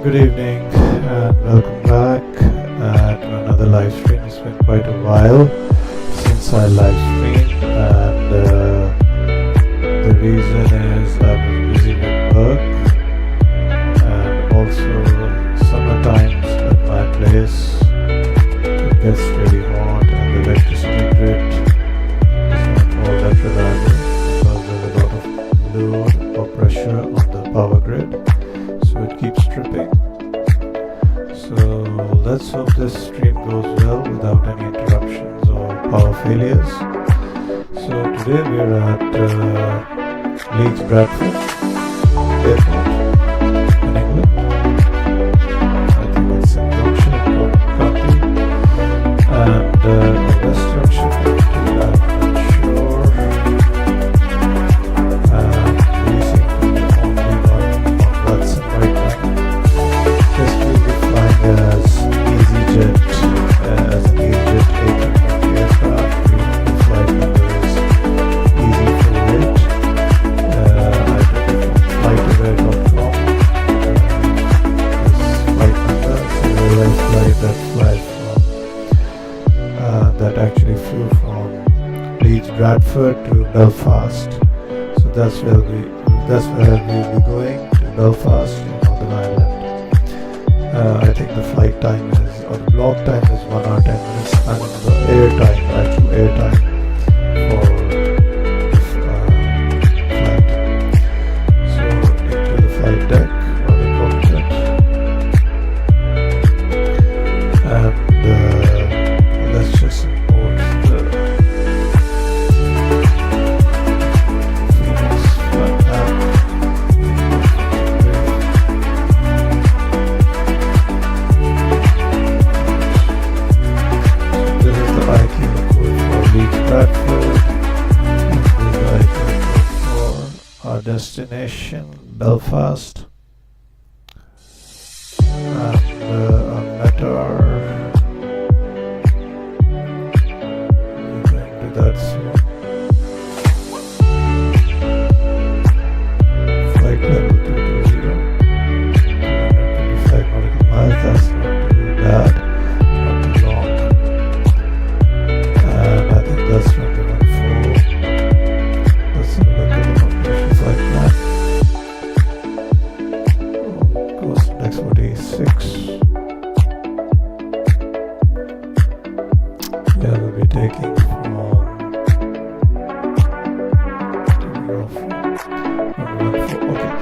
Good evening and welcome back to another live stream. It's been quite a while since I live streamed, and the reason is I was busy with work, and also summertimes at my place it gets really hot and the electricity grid is not all that reliable because there's a lot of load or pressure on the power grid, so it keeps tripping. So let's hope this stream goes well without any interruptions or power failures. So today we're at Leeds Bradford Airport in England. I think it's in Yorkshire County, and West Yorkshire County, I'm not sure. We seem to be the only one on Vatsim right now. This will be flying as EasyJet, as an EasyJet A320 aircraft. The flight number is EZY48. I took it from flightaware.com. This flight number is a real-life flight that actually flew from Leeds Bradford to Belfast. So that's where we'll be going, to Belfast in Northern Ireland. I think the flight time is, or the block time is 1 hour 10 minutes, and the actual air time for this flight. So into the flight deck or the cockpit, and let's just import the Fenix flight app. Bradford. This is the icon for our destination, Belfast, and our METAR. We're going to that soon. Flight level 220, 225 nautical miles. That's not too bad, not too long. I think that's from the 1-4. Let's have a look at the operations like that. Coast EZY46. Yeah, we'll be taking from on 1-4. Okay,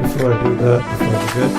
before I do that, before I forget,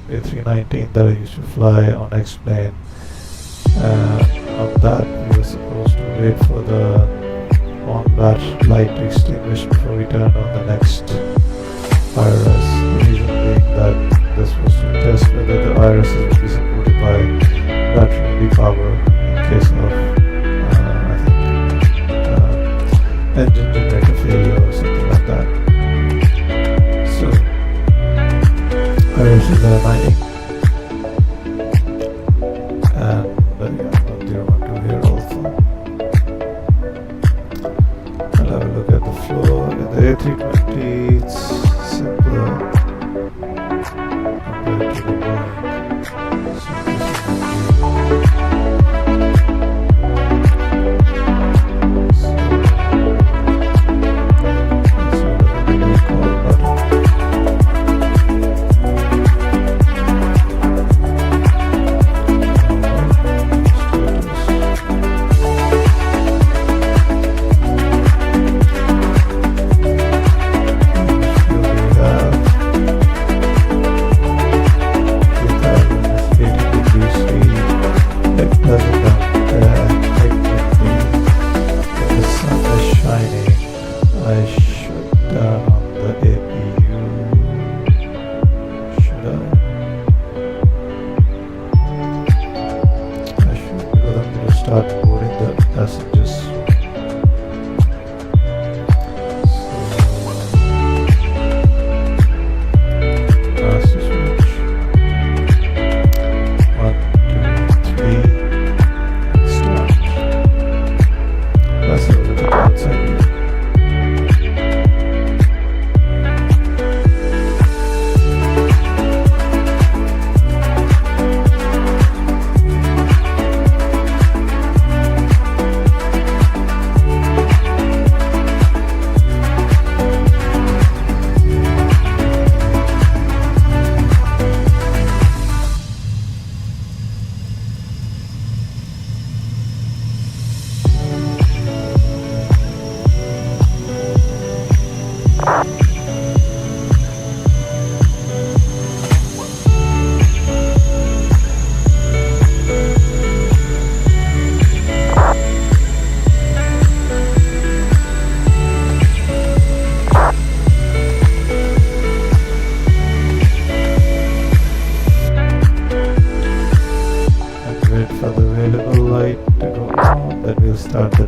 A319 that I used to fly on X-plane. On that we were supposed to wait for the on-bat light to extinguish before we turned on the next IRS. The reason being that this was to test whether the IRS will be supported by battery power in case of engine generator failure or something like that. So IRS is aligning.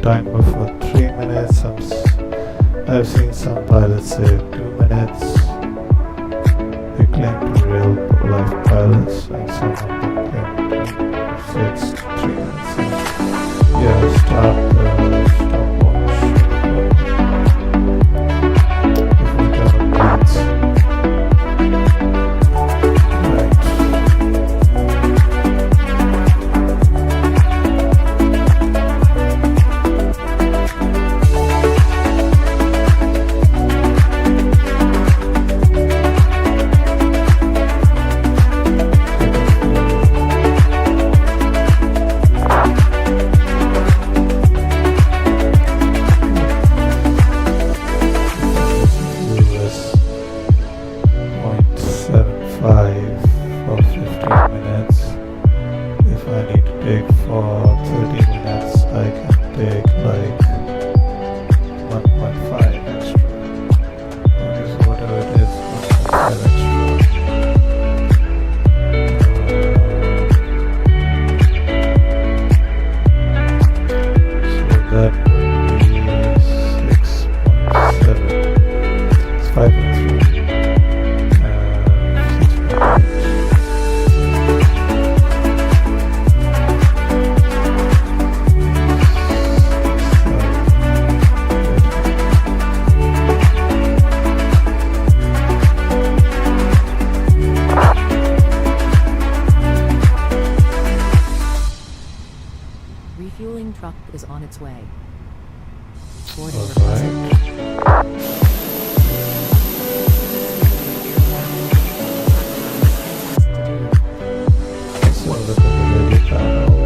timer for 3 minutes. I've seen some pilots say 2 minutes. They claim to be real life pilots, and some of them claim to say it's 3 minutes. So, yeah, start stopwatch. If we turn on Leeds. Right. For 15 minutes. If I need to take for 30 minutes, I can take like 1.5 extra. Because whatever it is, 1.5 extra. So that would be 6.7. It's 5.3. Refueling truck is on its way. All Boarding right. So look at the radio panel.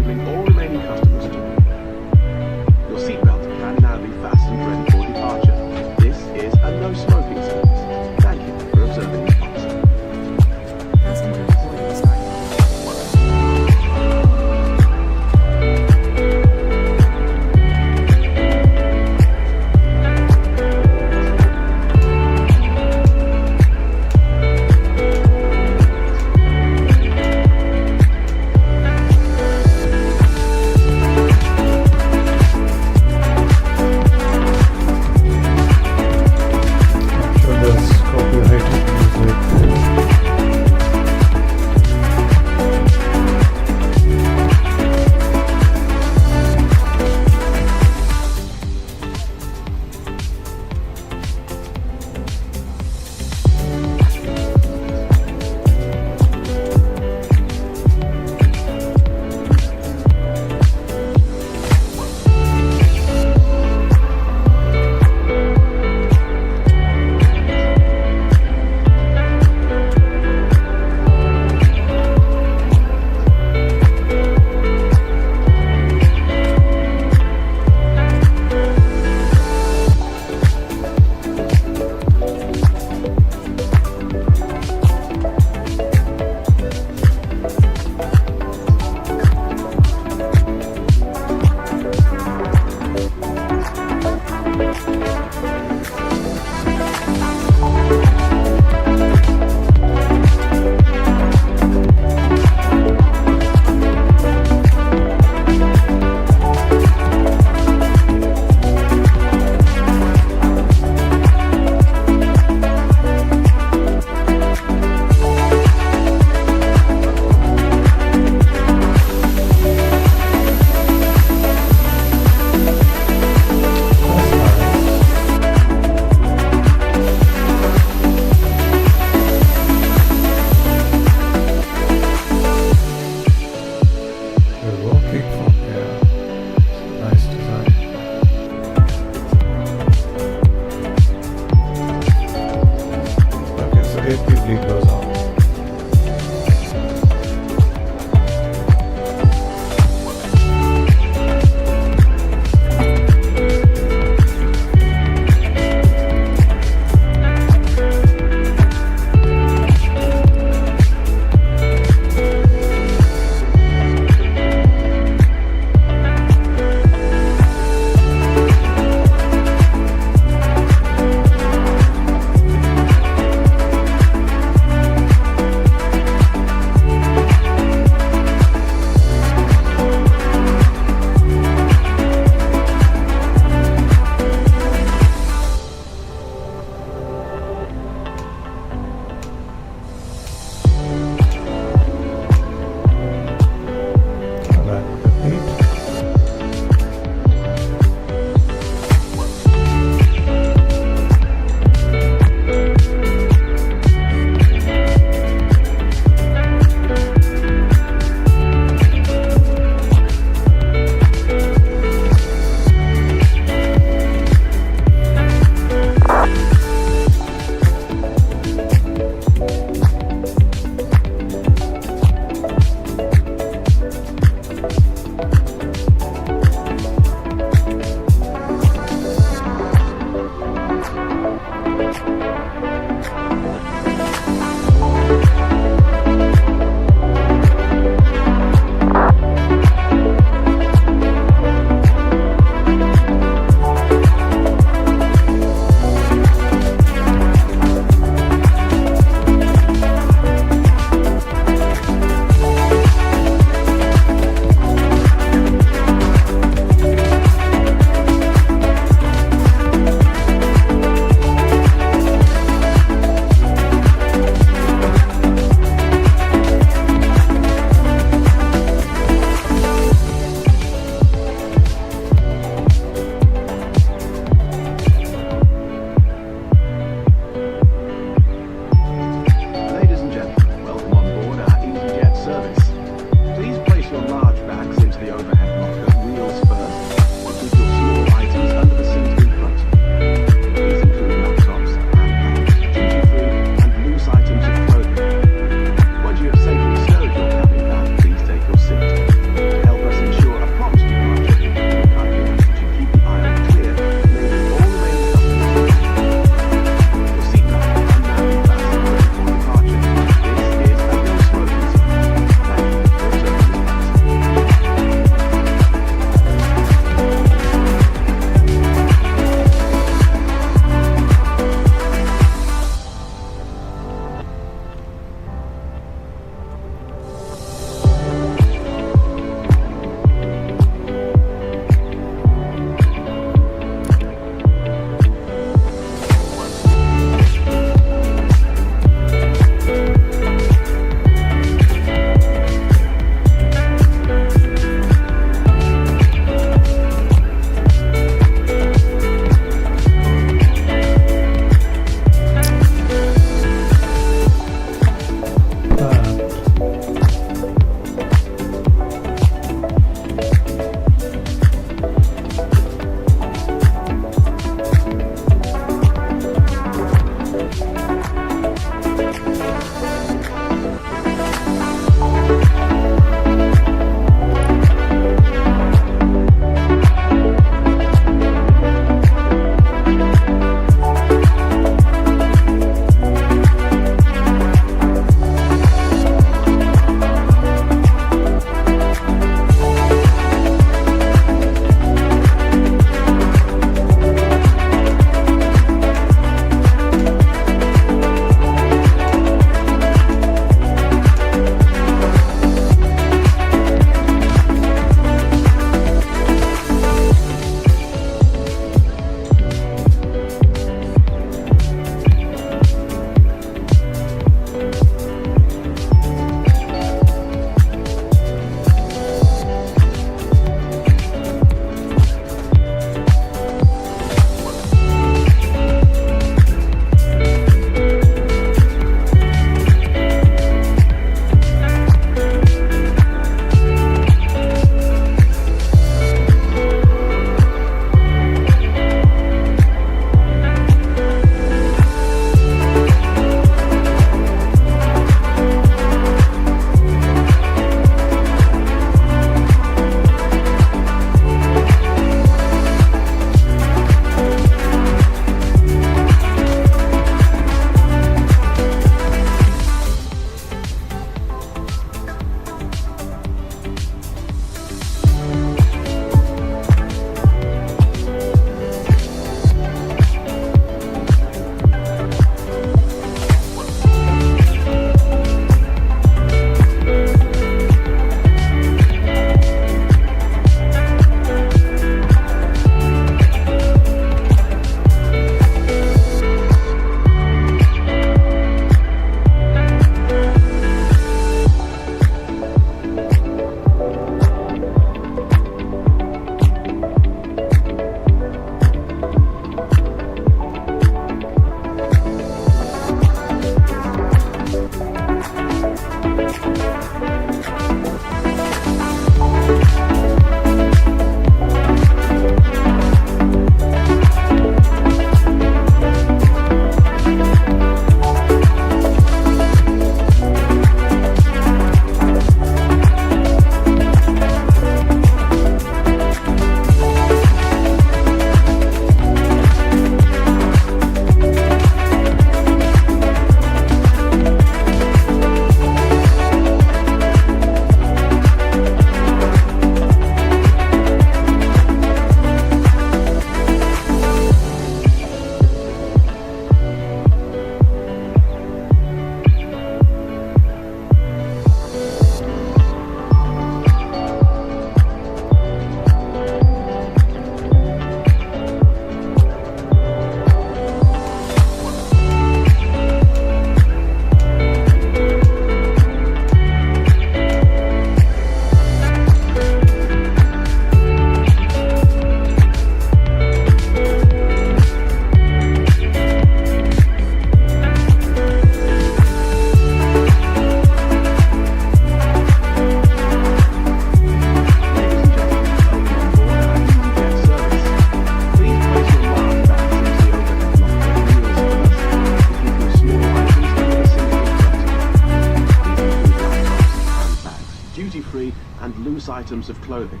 duty-free and loose items of clothing.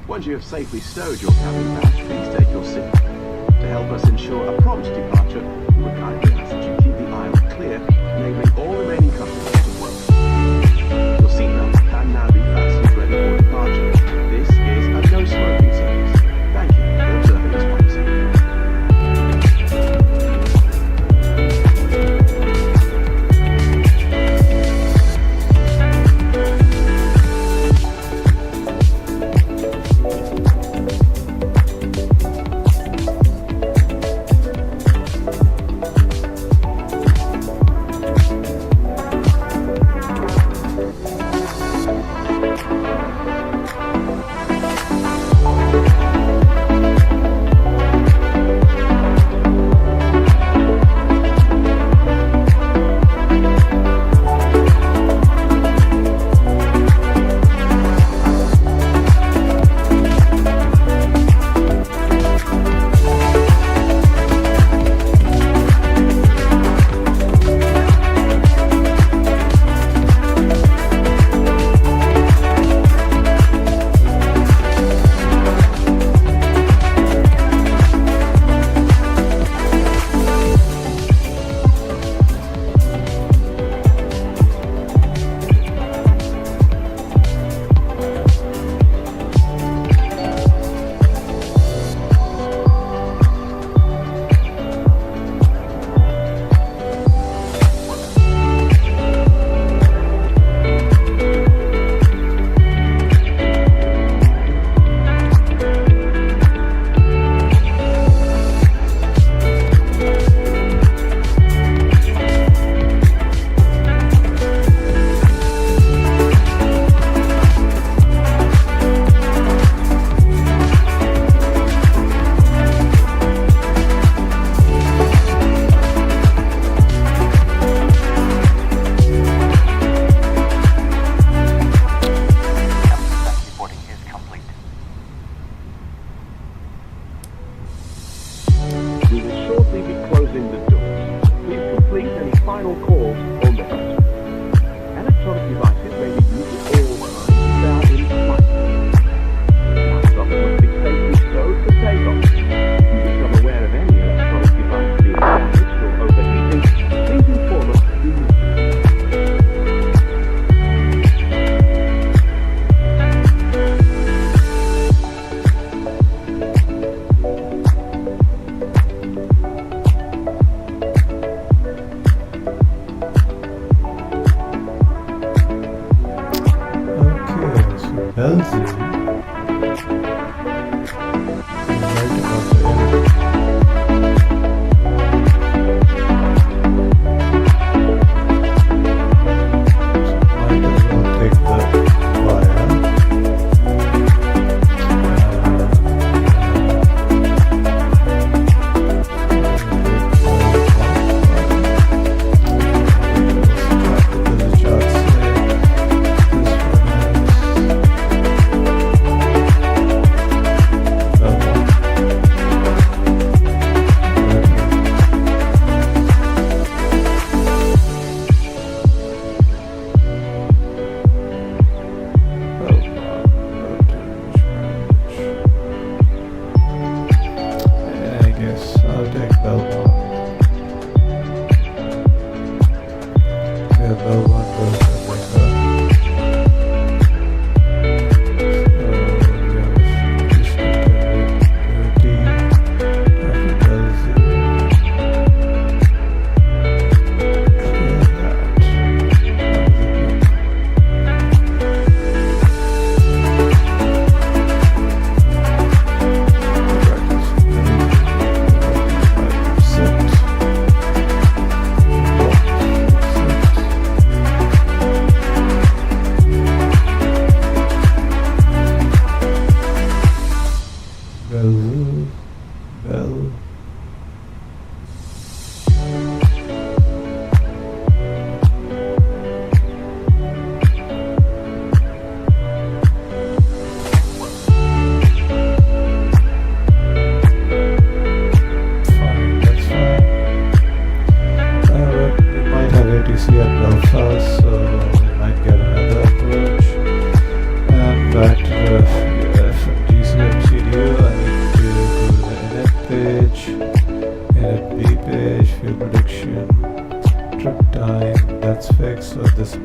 Once you have safely stowed your cabin bag, please take your seat. To help us ensure a prompt departure, we would kindly ask that you keep the aisle clear, enabling all remaining customers to work. Your seatbelt can now be fastened ready for departure. This is a no-smoking service. Thank you for observing this policy.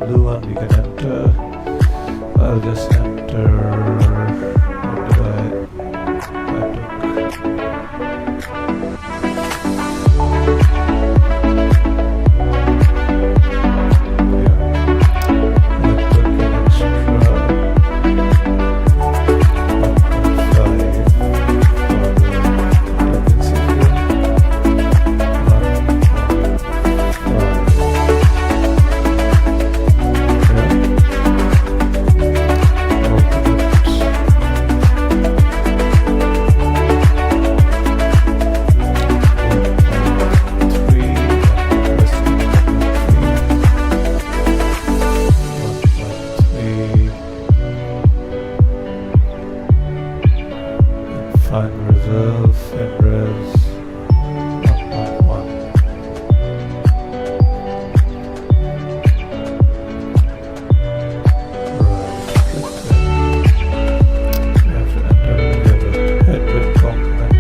blue one we can enter. I'll just enter. What did I took. Final reserve, FinRes 1.1. We have to enter the headwind complement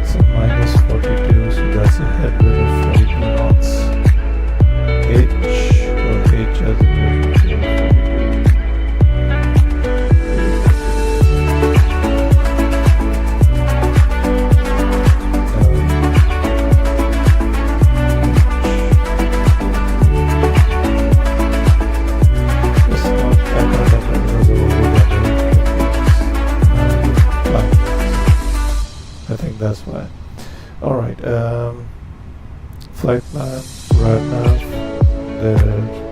so -42, so that's a headwind of 42 knots. H as a version 42. I think that's why. Alright, flight plan right now. They're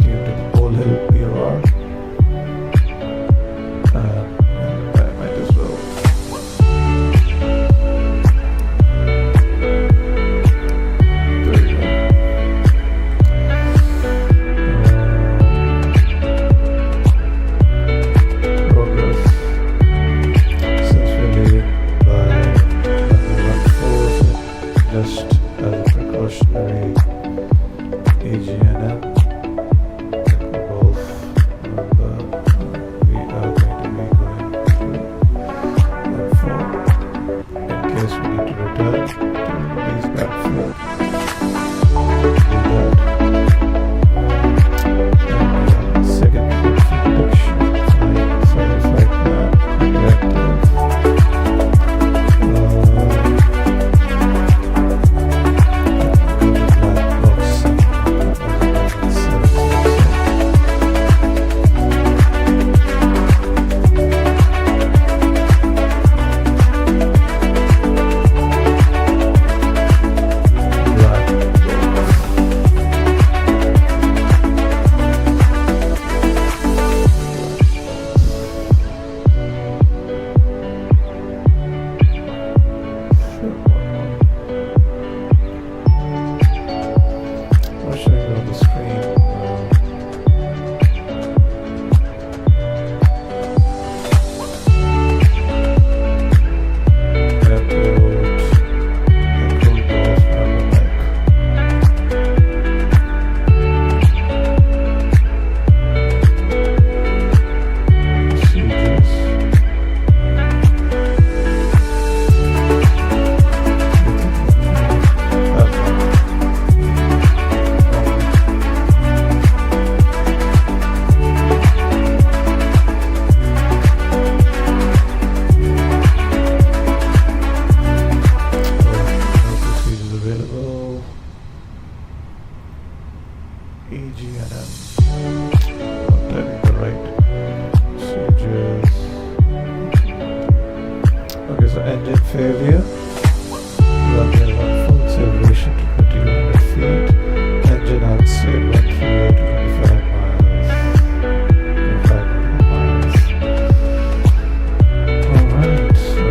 tuned to Pole Hill POR. I might as well. There you go. Progress. Since we're leaving by just as a precautionary AGNM Golf number, we are going to be going to 1-4 in case we need to return to Leeds Bradford. Do that. And second prediction, flight plan, objective. EGNM. Not typing the right procedures. Okay, so engine failure. Runway 14, acceleration to 2100 feet. Engine unsafe, 138 to 25 miles. 25 miles. Alright, so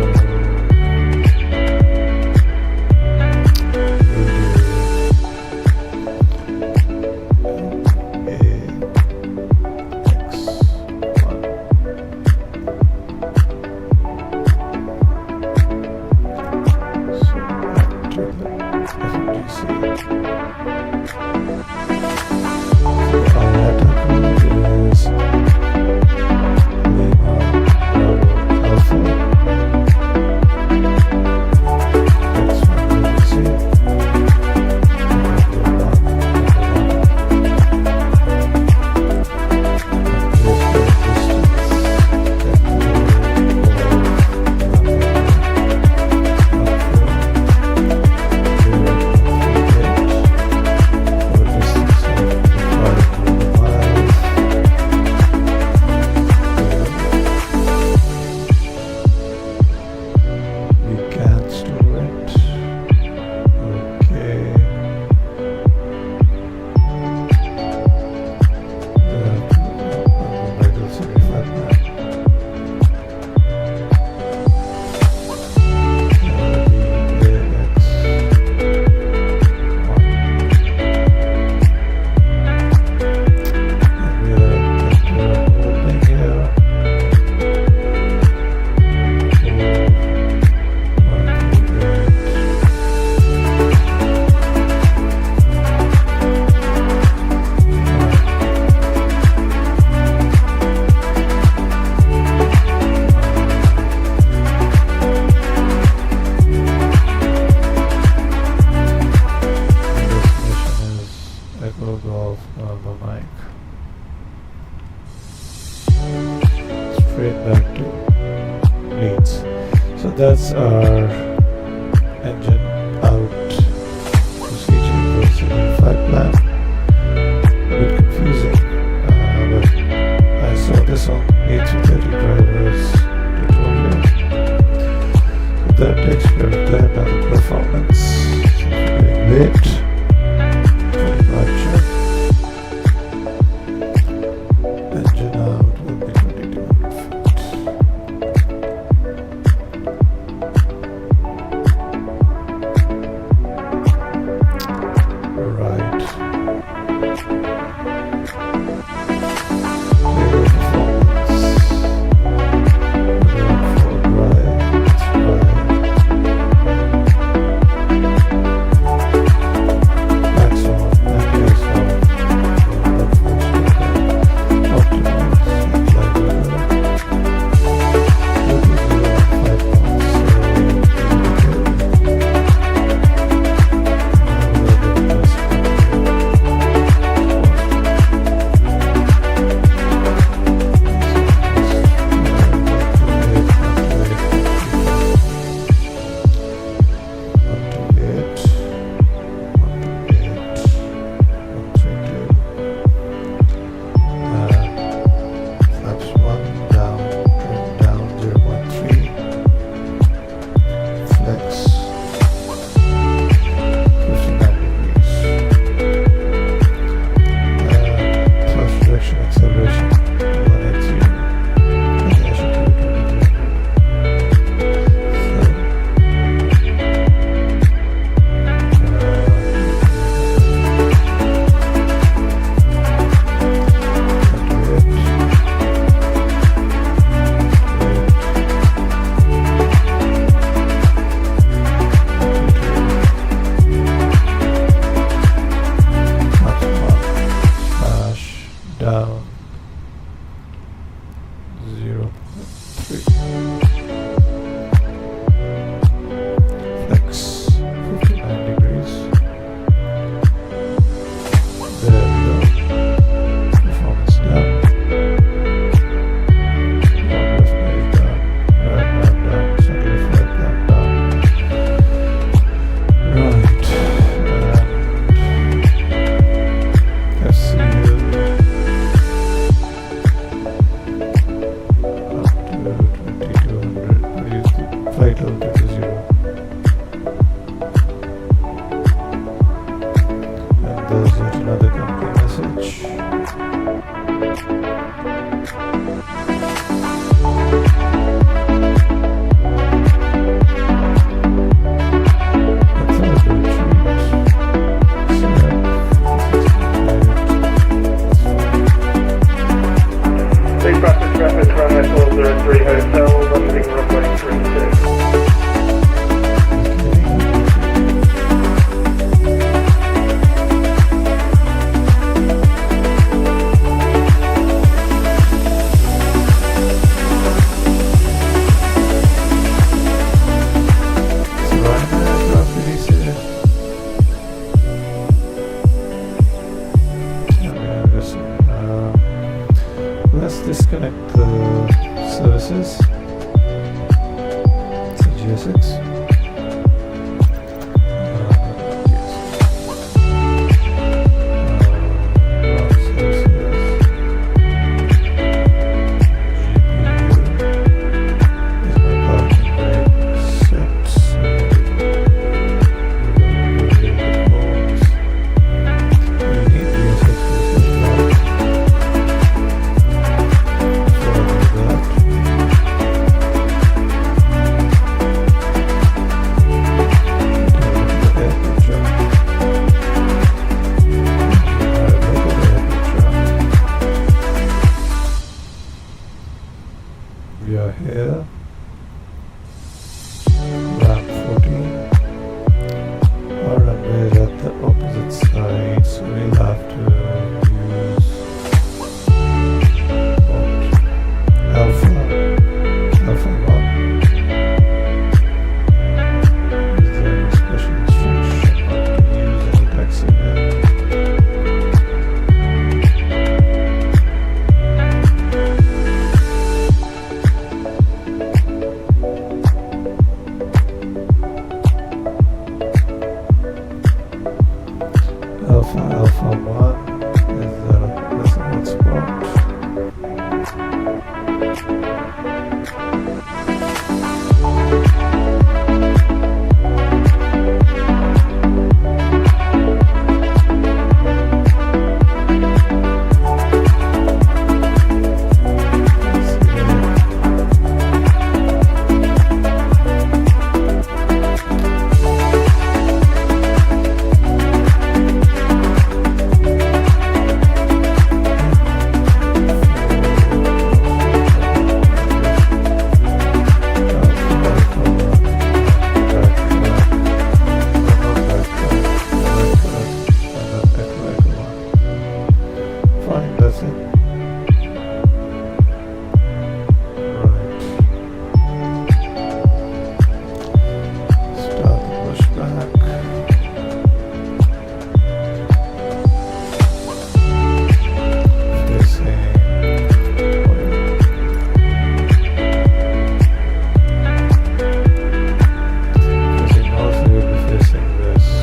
we'll do straight back to Leeds. So that's our engine out procedure, basically flight plan. A bit confusing, but I saw this on EZY48 drivers tutorial. So that takes care of that. Now the performance. So if you're getting late, engine out will be 2200 feet. Right. Clear performance. For drive. Let's drive. Max on. Max on. Down 0.3. Flex 59 degrees. There we go. Performance down. Progress made down. Right now down. Center flight plan down. Right. And FCU. Flight level to 0. And there's yet another company message. Leeds Bradford traffic, runway 403 hotel, landing runway 36. Let's disconnect the services. It's a GSX. We are here, ramp 14, our runway is at the opposite side, so we'll have to use Alpha 1. Is there any special instruction not to use any taxi here? it? Right. Start the pushback. Facing north, we will be facing west.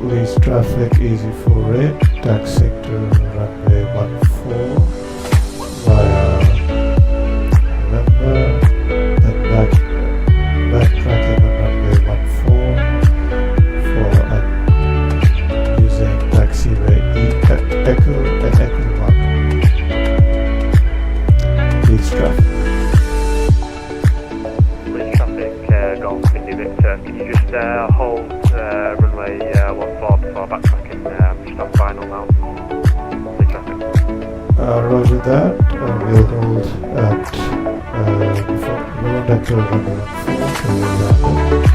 Leeds traffic EZY48, taxiing to runway 14 via November, then backtracking on runway 14 for using taxiway Echo and Echo 1. Leeds traffic. Leeds traffic, Golf Indy Victor. Can you just hold runway 14 before backtracking? Just on final now. Leeds traffic. Roger that. We'll hold at before we won't enter runway 14, so we'll land it.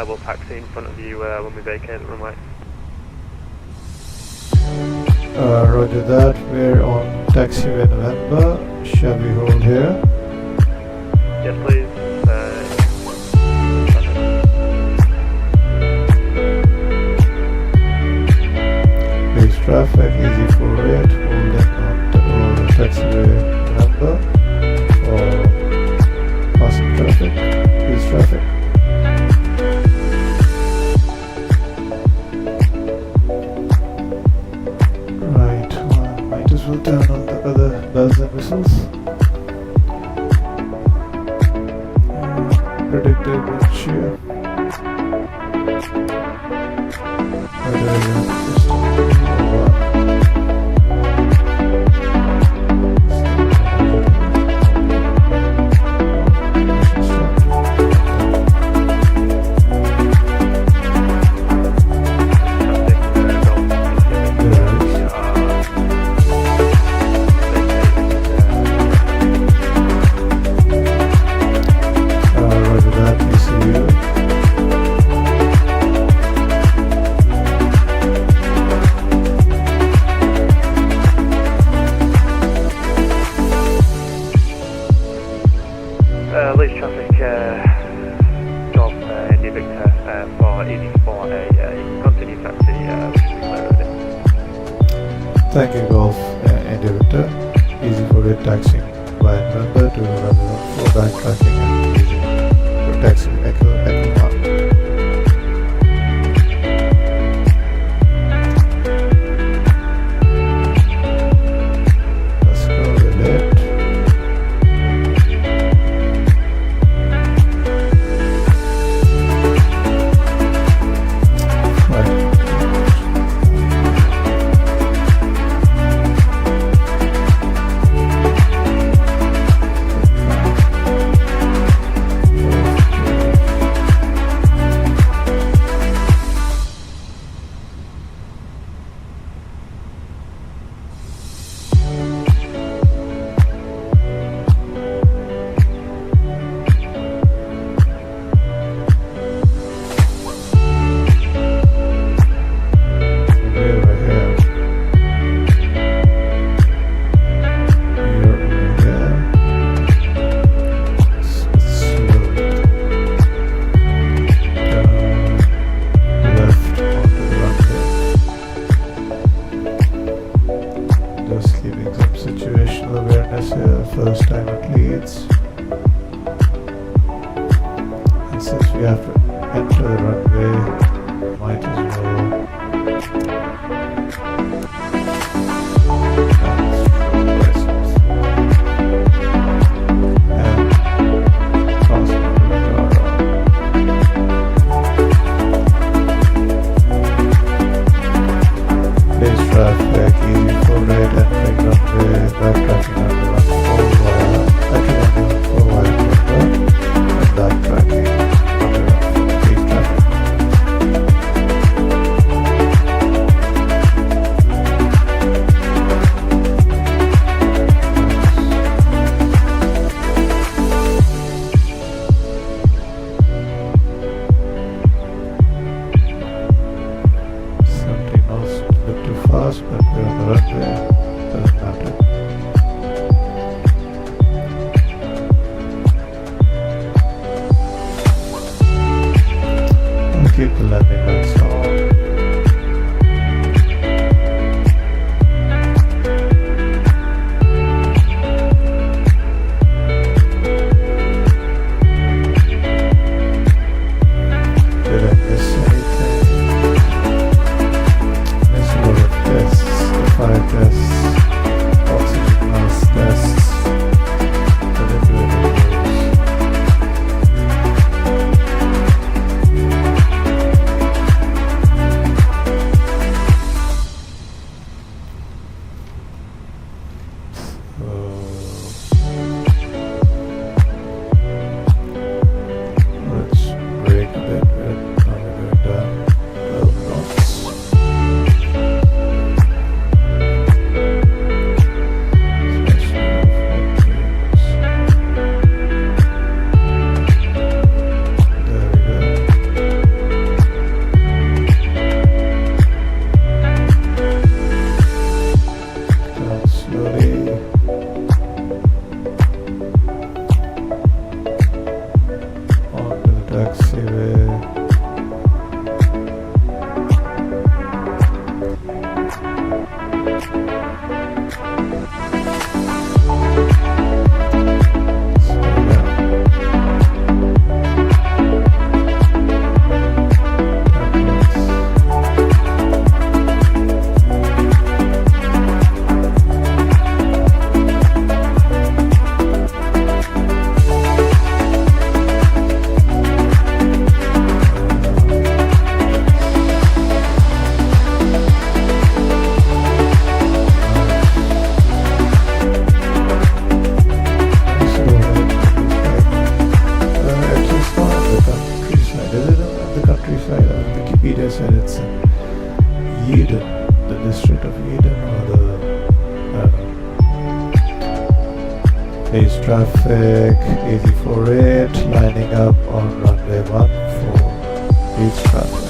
We'll taxi in front of you when we vacate the runway. Roger that. We're on taxiway November. Shall we hold here? Yes, please. Leeds traffic EZY48, holding on taxiway November for passing traffic. Leeds traffic. We'll turn on the other bells and whistles. Predicted wind shear. Leeds traffic, Golf Indy Victor for EZY48. You can continue taxi, which is ready. Thank you, Golf Indy Victor. EZY48 taxiing via November to runway 14, backtracking and using your taxi Echo 1. Let's go with it. runway. Might as well. Traffic, EZY48 entering runway, right tracking runway 14 via, entering runway 14 via Bradford, and back tracking runway 14, please traffic. But we're on the runway, doesn't matter. I'll keep the landing lights on. Did I miss anything? Fire tests, oxygen mask tests, but then do any of let's break a bit. Now we're going down 12 knots. Said it's in Eden, the district of Eden, or the, I don't know. Face traffic, EZY48, lining up on runway 14, Leeds traffic.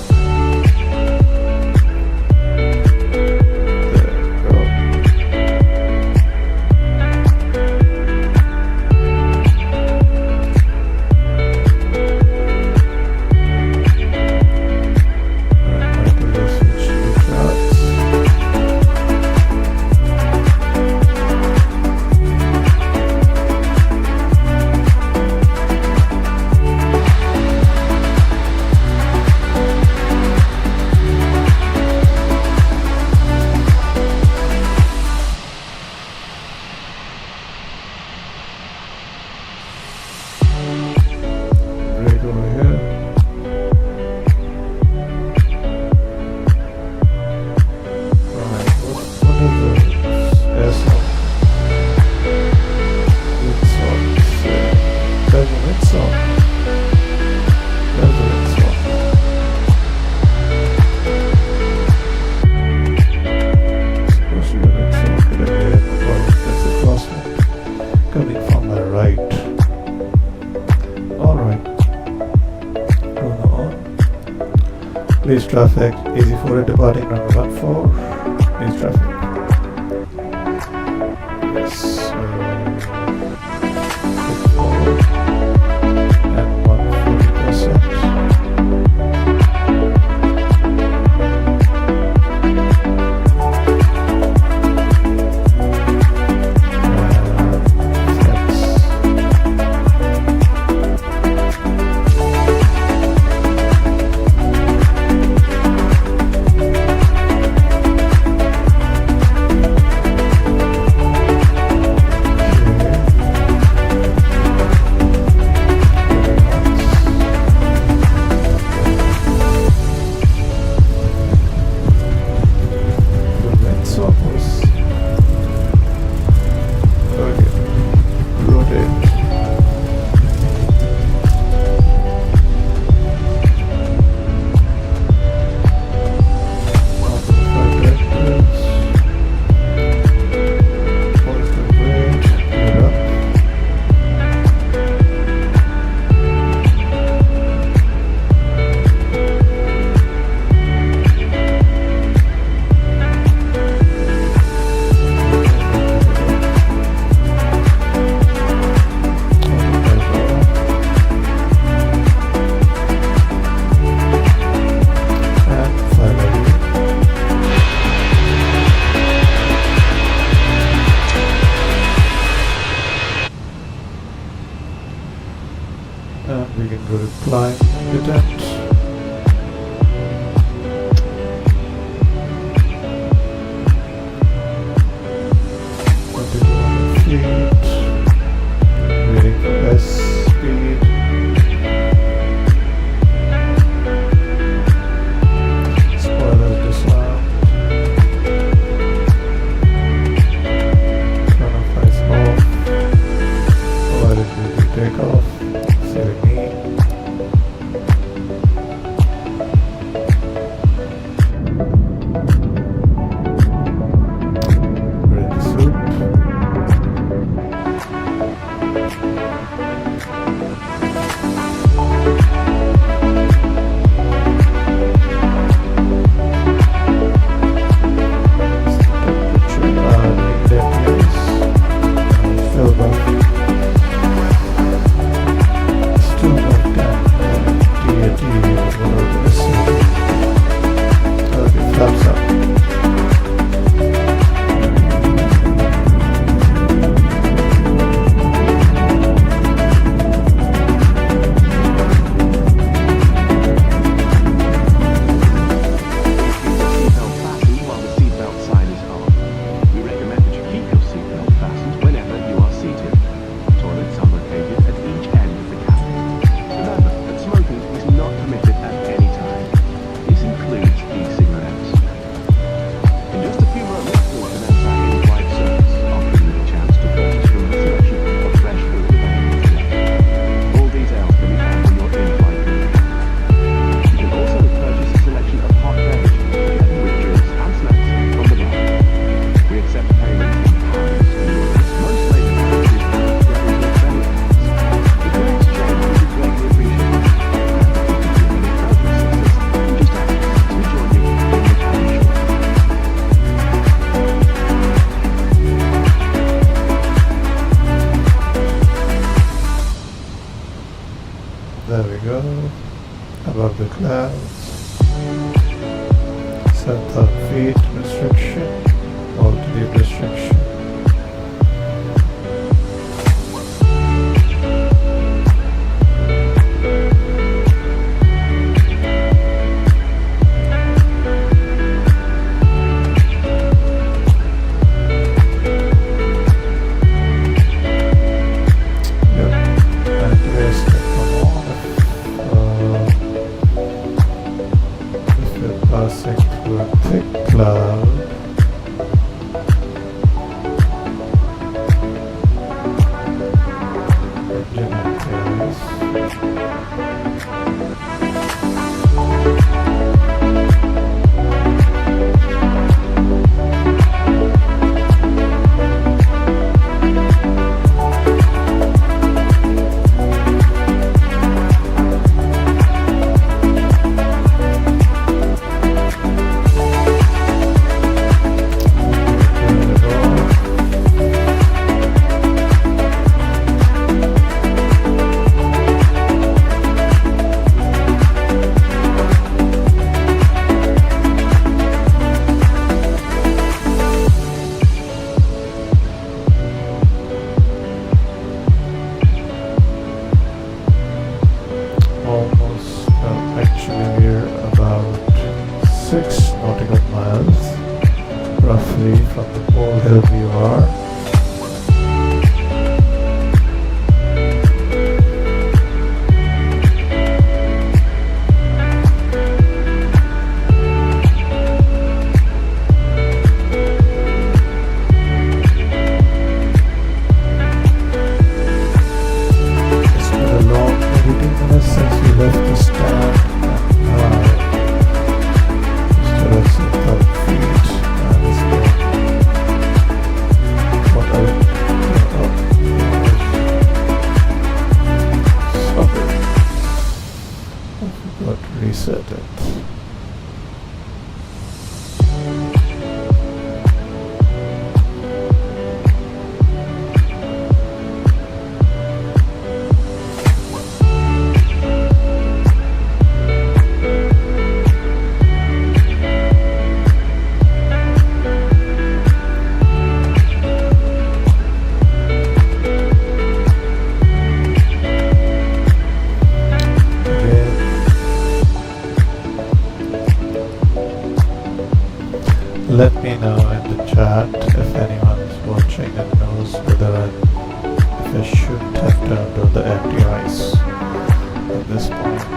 Leeds traffic, EZY48 departing runway 14, Leeds traffic. Yes, click forward and 140%. flying competent. Waiting for S speed. Spoilers disarmed. Turn off lights off. Provided easy takeoff. Saving me. We're in the soup. Seatbelt fastened while the seatbelt sign is on. We recommend that you keep your seatbelt fastened whenever you are seated. Toilets are located at each end of the cabin. Remember that smoking is not permitted at any time. This includes e-cigarettes. In just a few moments, we'll commence our in-flight service, offering you the chance to purchase from a selection of fresh food available today. All details can be found in your in-flight menu. You can also purchase a selection of hot beverages together with drinks and snacks from the bar. We accept payment in pounds and euros. Most later packages represent Benelux. If your exchange would be greatly appreciated. If you have any further assistance, we just ask to join you in the cabin shortly. There we go. Above the clouds. 7,000 feet restriction. Altitude restriction. Yep. Anti-waste can come on if we're passing through a thick cloud. Engine anti-ice. Turn it off. Almost, well, actually we're about 6 nautical miles roughly from the pole hill we are. It's been a long 22 minutes since we left the stand and still at 7,000 feet and it's what I sorry, I forgot to reset it. Let me know in the chat if anyone is watching and knows whether if I should have turned on the anti-ice at this point.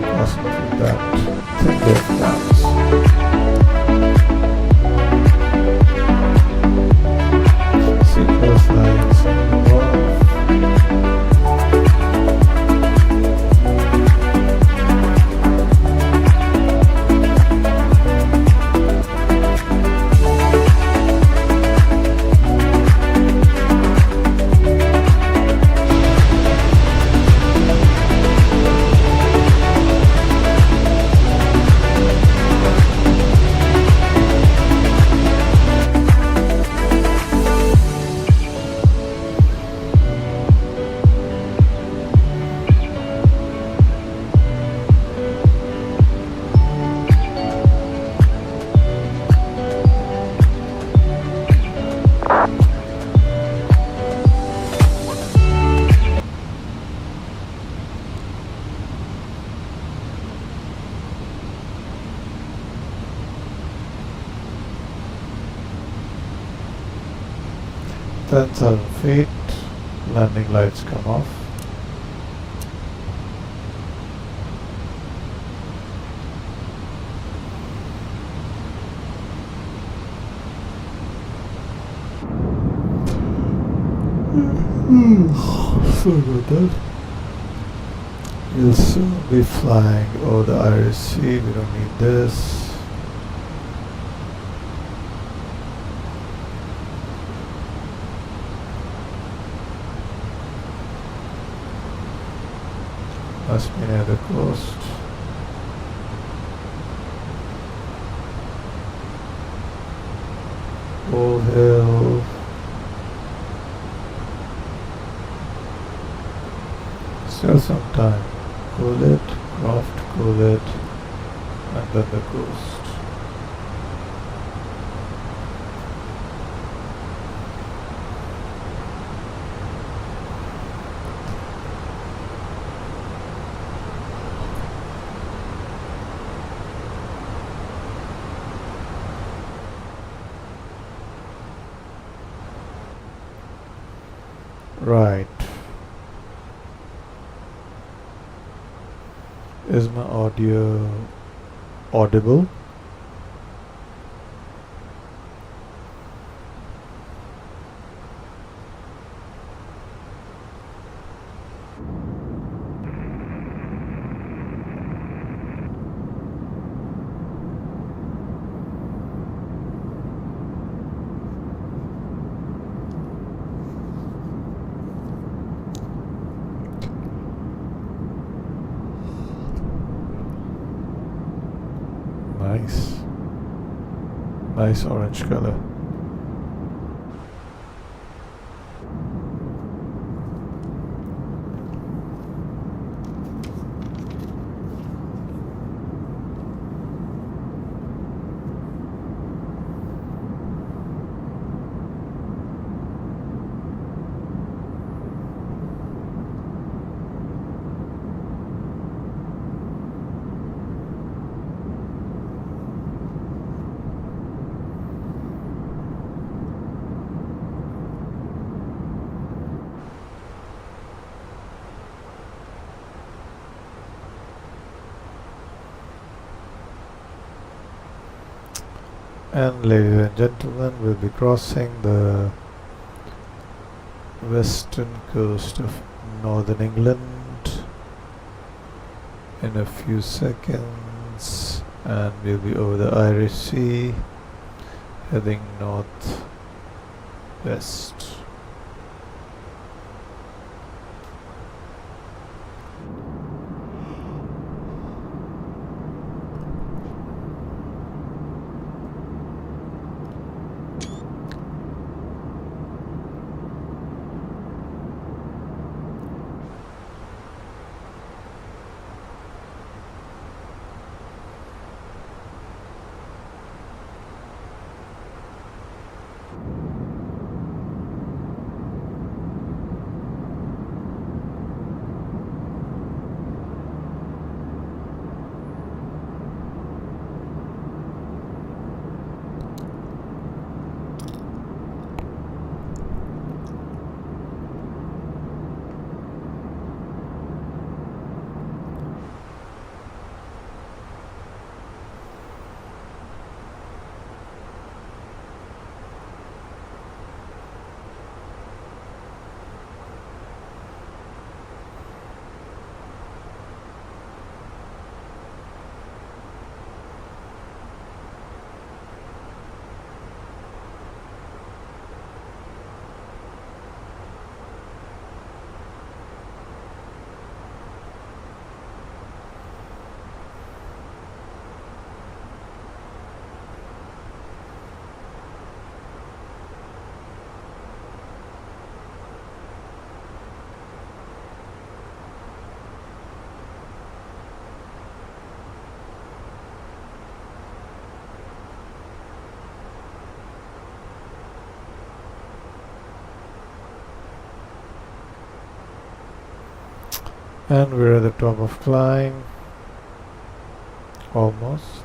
Possibly that. I think they've plans. Seatbelt flags above. Then 7 feet, landing lights come off. Sorry about that. We'll soon be flying over the Irish Sea, we don't need this. Must be near the coast. Old Hill. Still some time. Cool it, Croft, cool it, and then the coast. Right. Is my audio audible? Nice. Nice orange color. And ladies and gentlemen, we'll be crossing the western coast of northern England in a few seconds, and we'll be over the Irish Sea heading north west. And we're at the top of climb. Almost.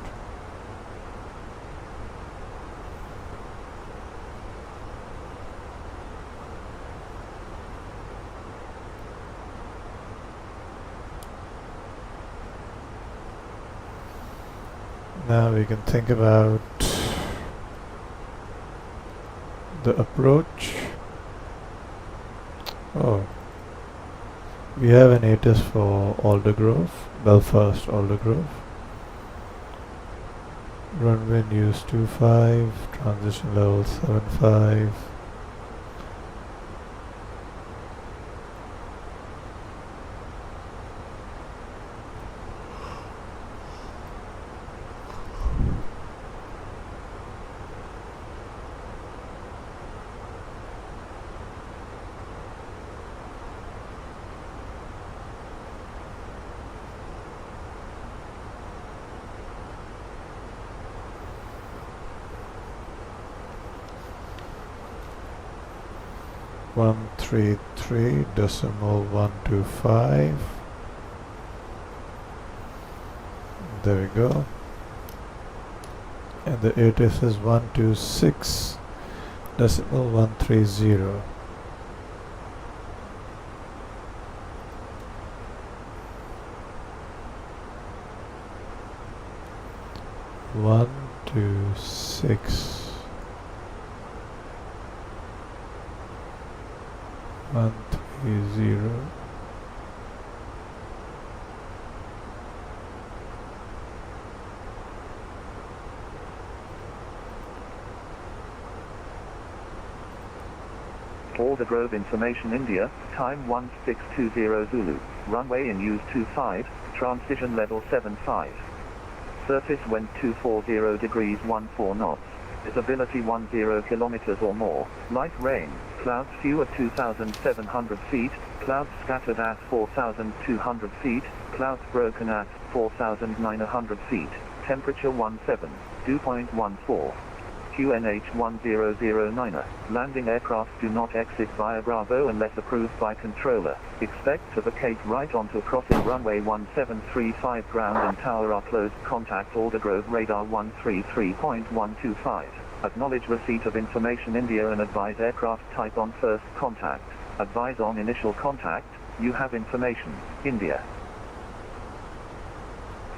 Now we can think about the approach. Oh, we have an ATIS for Aldergrove, Belfast, Aldergrove. Runway news 25, transition level 75. One 133.125. There we go. And the ATIS is 126.130. One, two, six. 130. Aldergrove Information India, time 1620 Zulu, runway in use 25, transition level 75. Surface wind 240 degrees 14 knots, visibility 10 kilometers or more, light rain, clouds few at 2,700 feet, clouds scattered at 4,200 feet, clouds broken at 4,900 feet, temperature 17, dew point 14. QNH 1009er, landing aircraft do not exit via Bravo unless approved by controller. Expect to vacate right onto crossing runway 1735 ground and tower are closed. Contact Aldergrove radar 133.125. Acknowledge receipt of Information India and advise aircraft type on first contact. Advise on initial contact, you have Information India.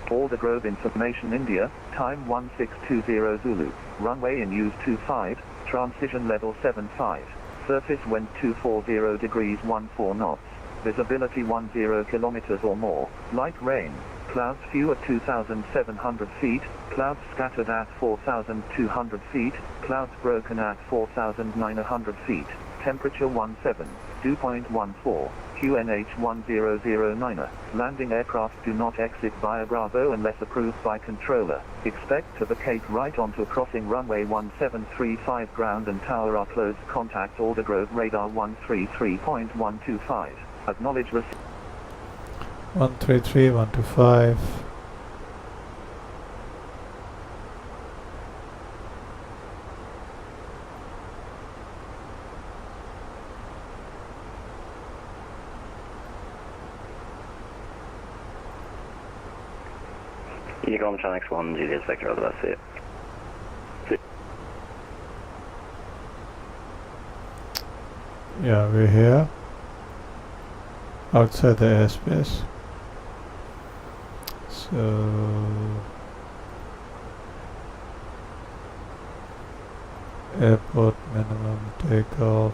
Aldergrove Information India, time 1620 Zulu, runway in use 25, transition level 75, surface wind 240 degrees 14 knots, visibility 10 kilometers or more, light rain, clouds few at 2,700 feet, clouds scattered at 4,200 feet, clouds broken at 4,900 feet, temperature 17, dew point 14. QNH 1009er, landing aircraft do not exit via Bravo unless approved by controller. Expect to vacate right onto crossing runway 1735 ground and tower are closed. Contact Aldergrove radar 133.125. Acknowledge receipt. 133.125. Eagle Tronics 1, Julius Vector, all the best, see you. Yeah, we're here. Outside the airspace. So airport minimum takeoff.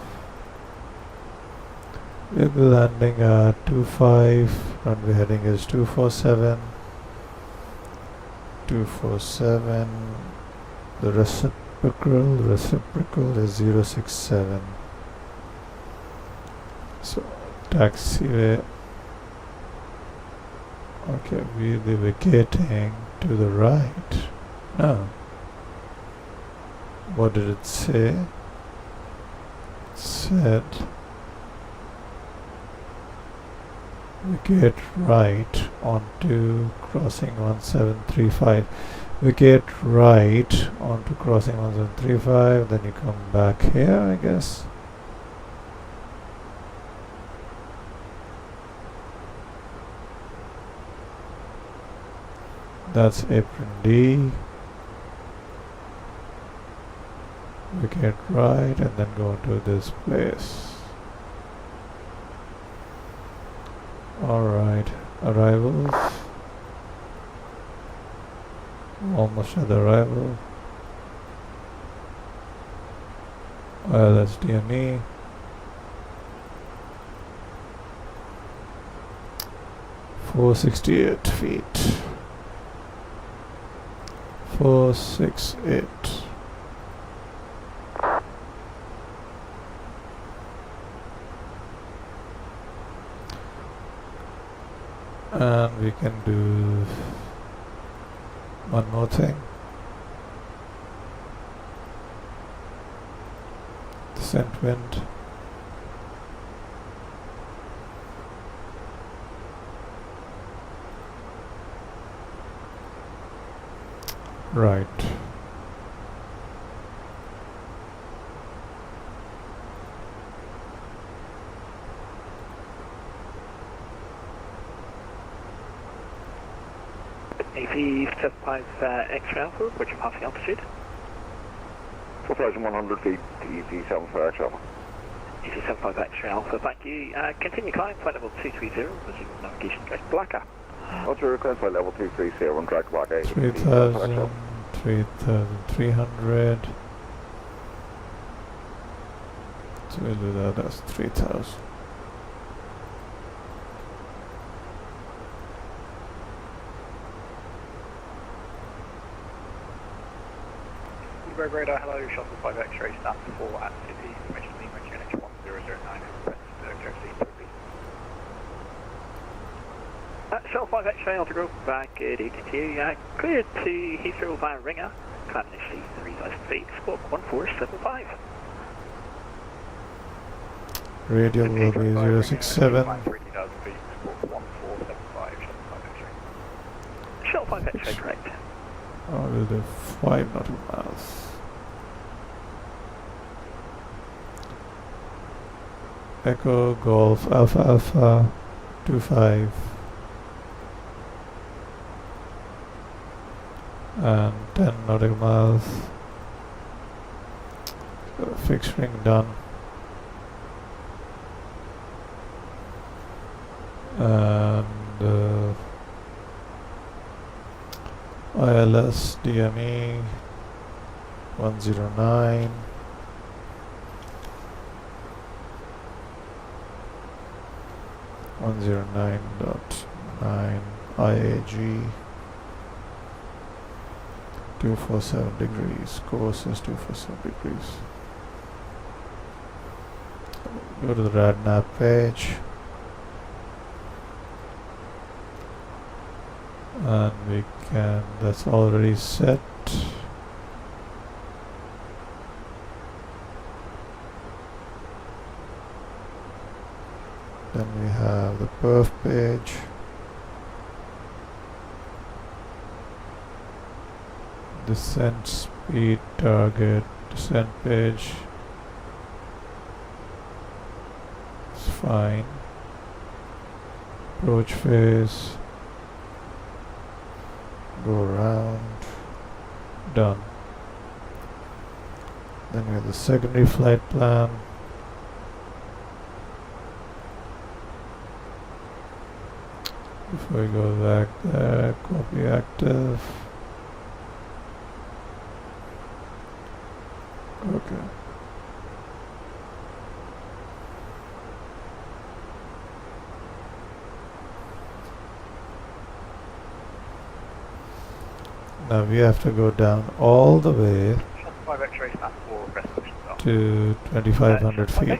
We'll be landing at 25. Runway heading is 247. 247. The reciprocal is 067. So taxiway. Okay, we'll be vacating to the right. No. What did it say? It said vacate right onto crossing 1735. Vacate right onto crossing 1735, then you come back here, I guess. That's apron D. Wicket right and then go to this place. Alright, arrivals. Almost at the arrival. That's DME. .468 feet. 468. And we can do one more thing. Descent wind. Right. EZ75 X-ray Alpha, what's your passing altitude? 4,100 feet, EZ75 X Alpha. EZ75 X-ray Alpha, thank you. Continue climb, flight level 230, resume navigation direct Blacker. What's your request flight level 230 on track block 8? 3,000, 3,300. So we'll do that as 3,000. Road radar, hello, Shuttle 5 X-ray, stand 4 at City, information Lima, QNH 1009, Shuttle 5 X-ray, Aldergrove, back at 82, cleared to Heathrow via Ringer, climb initially 3,000 feet, squawk 1475. Radio will be 067. 3,000 feet, squawk 1475, Shuttle 5 X-ray. Shuttle 5 X-ray, correct. Oh, we'll do 5 nautical miles. Echo Golf Alpha Alpha 25 and 10 nautical miles. Fixed ring done. And ILS DME 109. .9 IAG 247 degrees. Course is 247 degrees. Go to the RadNav page. And we can, that's already set. Then we have the perf page. Descent speed target, descent page. It's fine. Approach phase. Go around. Done. Then we have the secondary flight plan. Before we go back there, copy active. Okay. Now we have to go down all the way to 2,500 feet.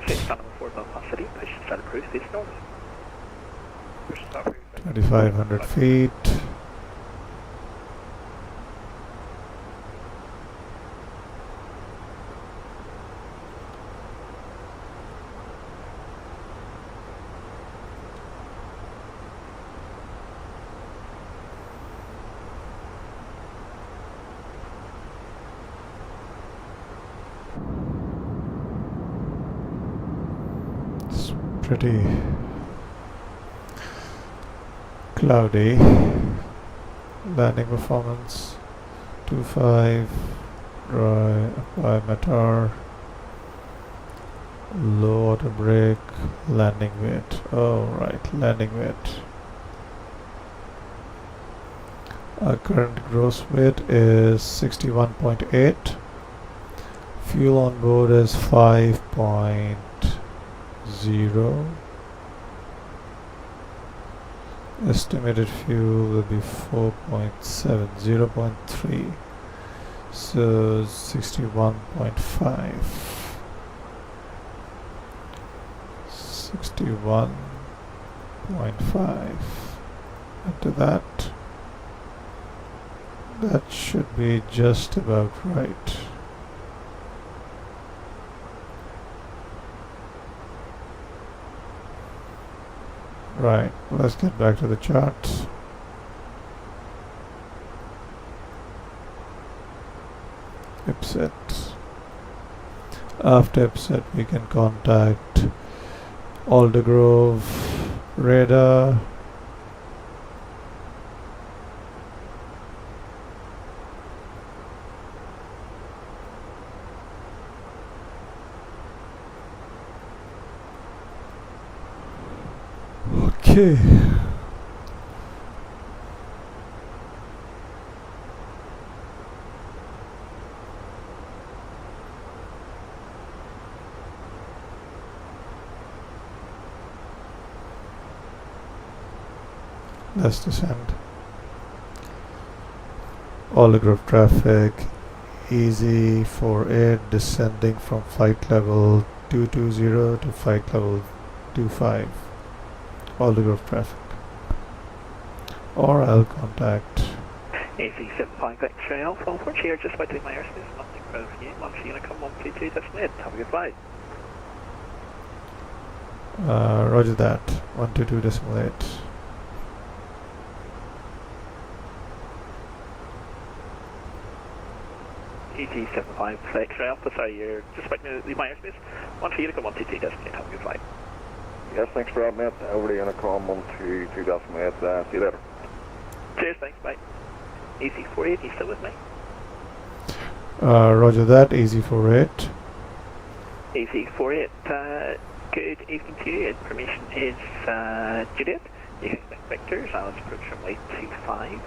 2,500 feet. It's pretty cloudy. Landing performance 25. Dry. Apply METAR. Low auto brake. Landing weight. Oh right, landing weight. Our current gross weight is 61.8. Fuel on board is 5.0. Estimated fuel will be 4.7, 0.3. So 61.5. 61.5. Into that. That should be just about right. Right, let's get back to the chart. IPSET. After IPSET we can contact Aldergrove radar. Okay. Let's descend. Aldergrove traffic. EZY48 descending from flight level 220 to flight level 25. Aldergrove traffic. Or I'll contact EasyJet X-ray Alpha, unfortunately you're just about to my airspace, nothing further from you. Once you're going to come 122 decimal 8, have a good flight. Roger that. 122.8. ET75 X-ray Alpha, sorry, you're just about to leave my airspace. Once you're going to come 122 decimal 8, have a good flight. Yes, thanks for that, mate. Over to Unicom 122.8. See you later. Cheers, thanks, bye. EZY48, you still with me? Roger that. EZY48. EZY48, good evening to you. Information is Juliet. You can expect vectors. I was approach from weight 25,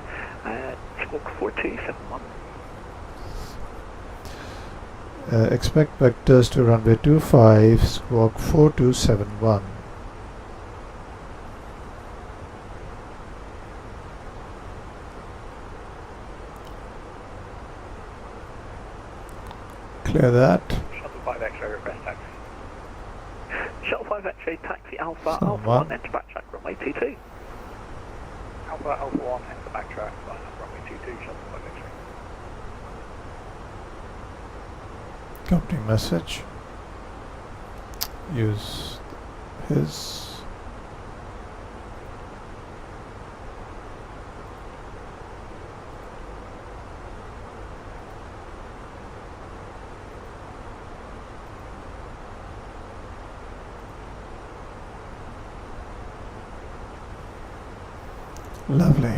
squawk 4271. Expect vectors to runway 25, squawk 4271. Clear that. Shuttle 5 X-ray request taxi. Shuttle 5 X-ray taxi Alpha, Alpha Someone. 1, enter backtrack runway 22. Alpha, Alpha 1, enter backtrack runway 22, shuttle 5 X-ray. Company message. Use his. Lovely.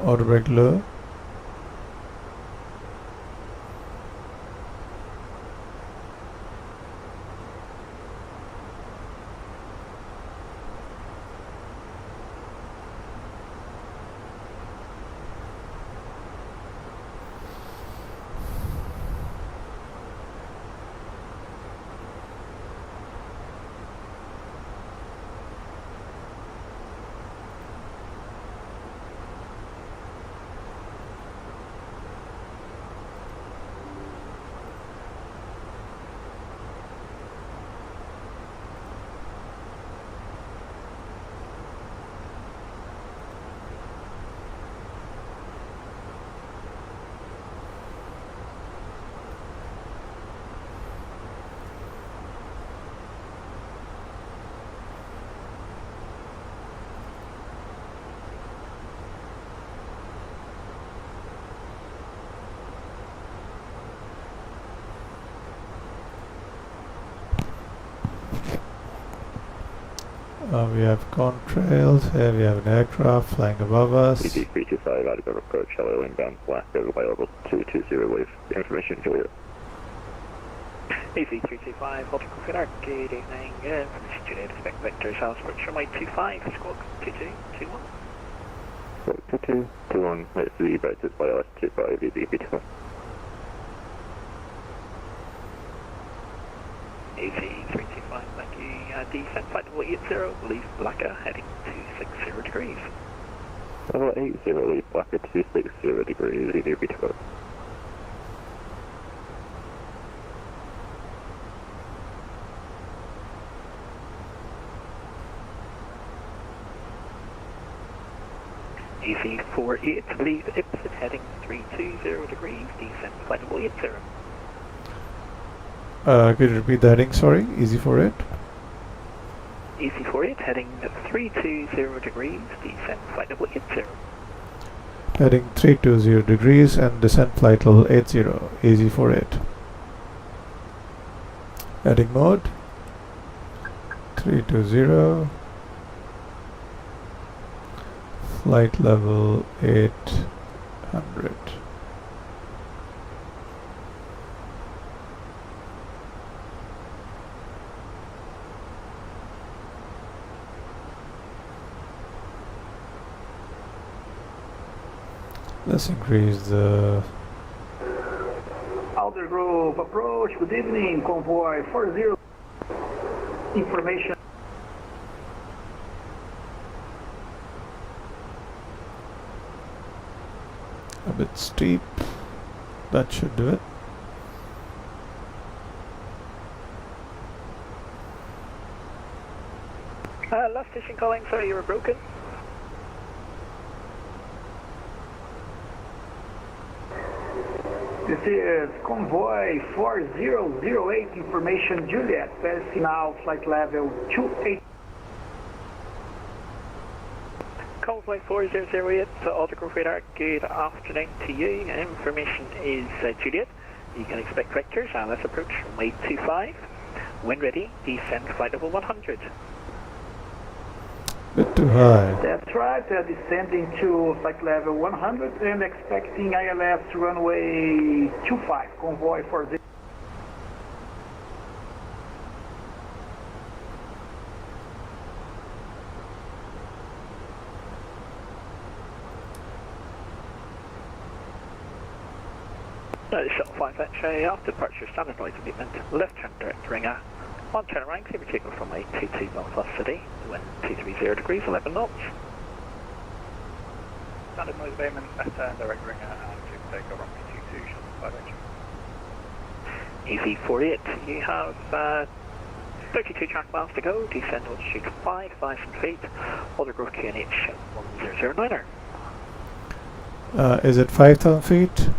Auto brake low. We have contrails. Here we have an aircraft flying above us. EZY45, Aldergrove approach, hello, inbound, black, overway level 220 with information, Juliet. EZY325, Aldergrove radar, good evening, permission Juliet, expect vector south approach runway 25, squawk 2221. 2221, let's see, vectors by LS25, EZY25. EZY325, thank you. Descent flight level 80, leave Blacker, heading 260 degrees. Level 80, leave Blacker 260 degrees, EZY25. EZY48, leave Ipswich, heading 320 degrees, descent flight level 80. Could you repeat the heading, sorry? EZY48? EZY48, heading 320 degrees, descent flight level 80. Heading 320 degrees and descent flight level 80, EZY48. Heading mode 320, flight level 800. Let's increase the Aldergrove approach, good evening, convoy 40. Information. a bit steep. That should do it. Last station calling, sorry you were broken. This is convoy 4008, information Juliet, passing now flight level 28. Convoy 4008, Aldergrove radar, good afternoon to you. Information is Juliet. You can expect vectors, let's approach runway 25. When ready, descend flight level 100. Bit too high. That's right, descending to flight level 100 and expecting ILS runway 25, convoy 40. Shuttle 5 X-ray, after departure, standard noise abatement, left turn direct ringer. On turn right, clear takeoff from runway 22 Belfast City, wind 230 degrees, 11 knots. Standard noise abatement, left turn direct ringer, and clear takeoff runway 22, shuttle 5 X-ray. EZY48, you have 32 track miles to go, descend altitude 5,000 feet, Aldergrove QNH 1009er. Is it 5,000 feet?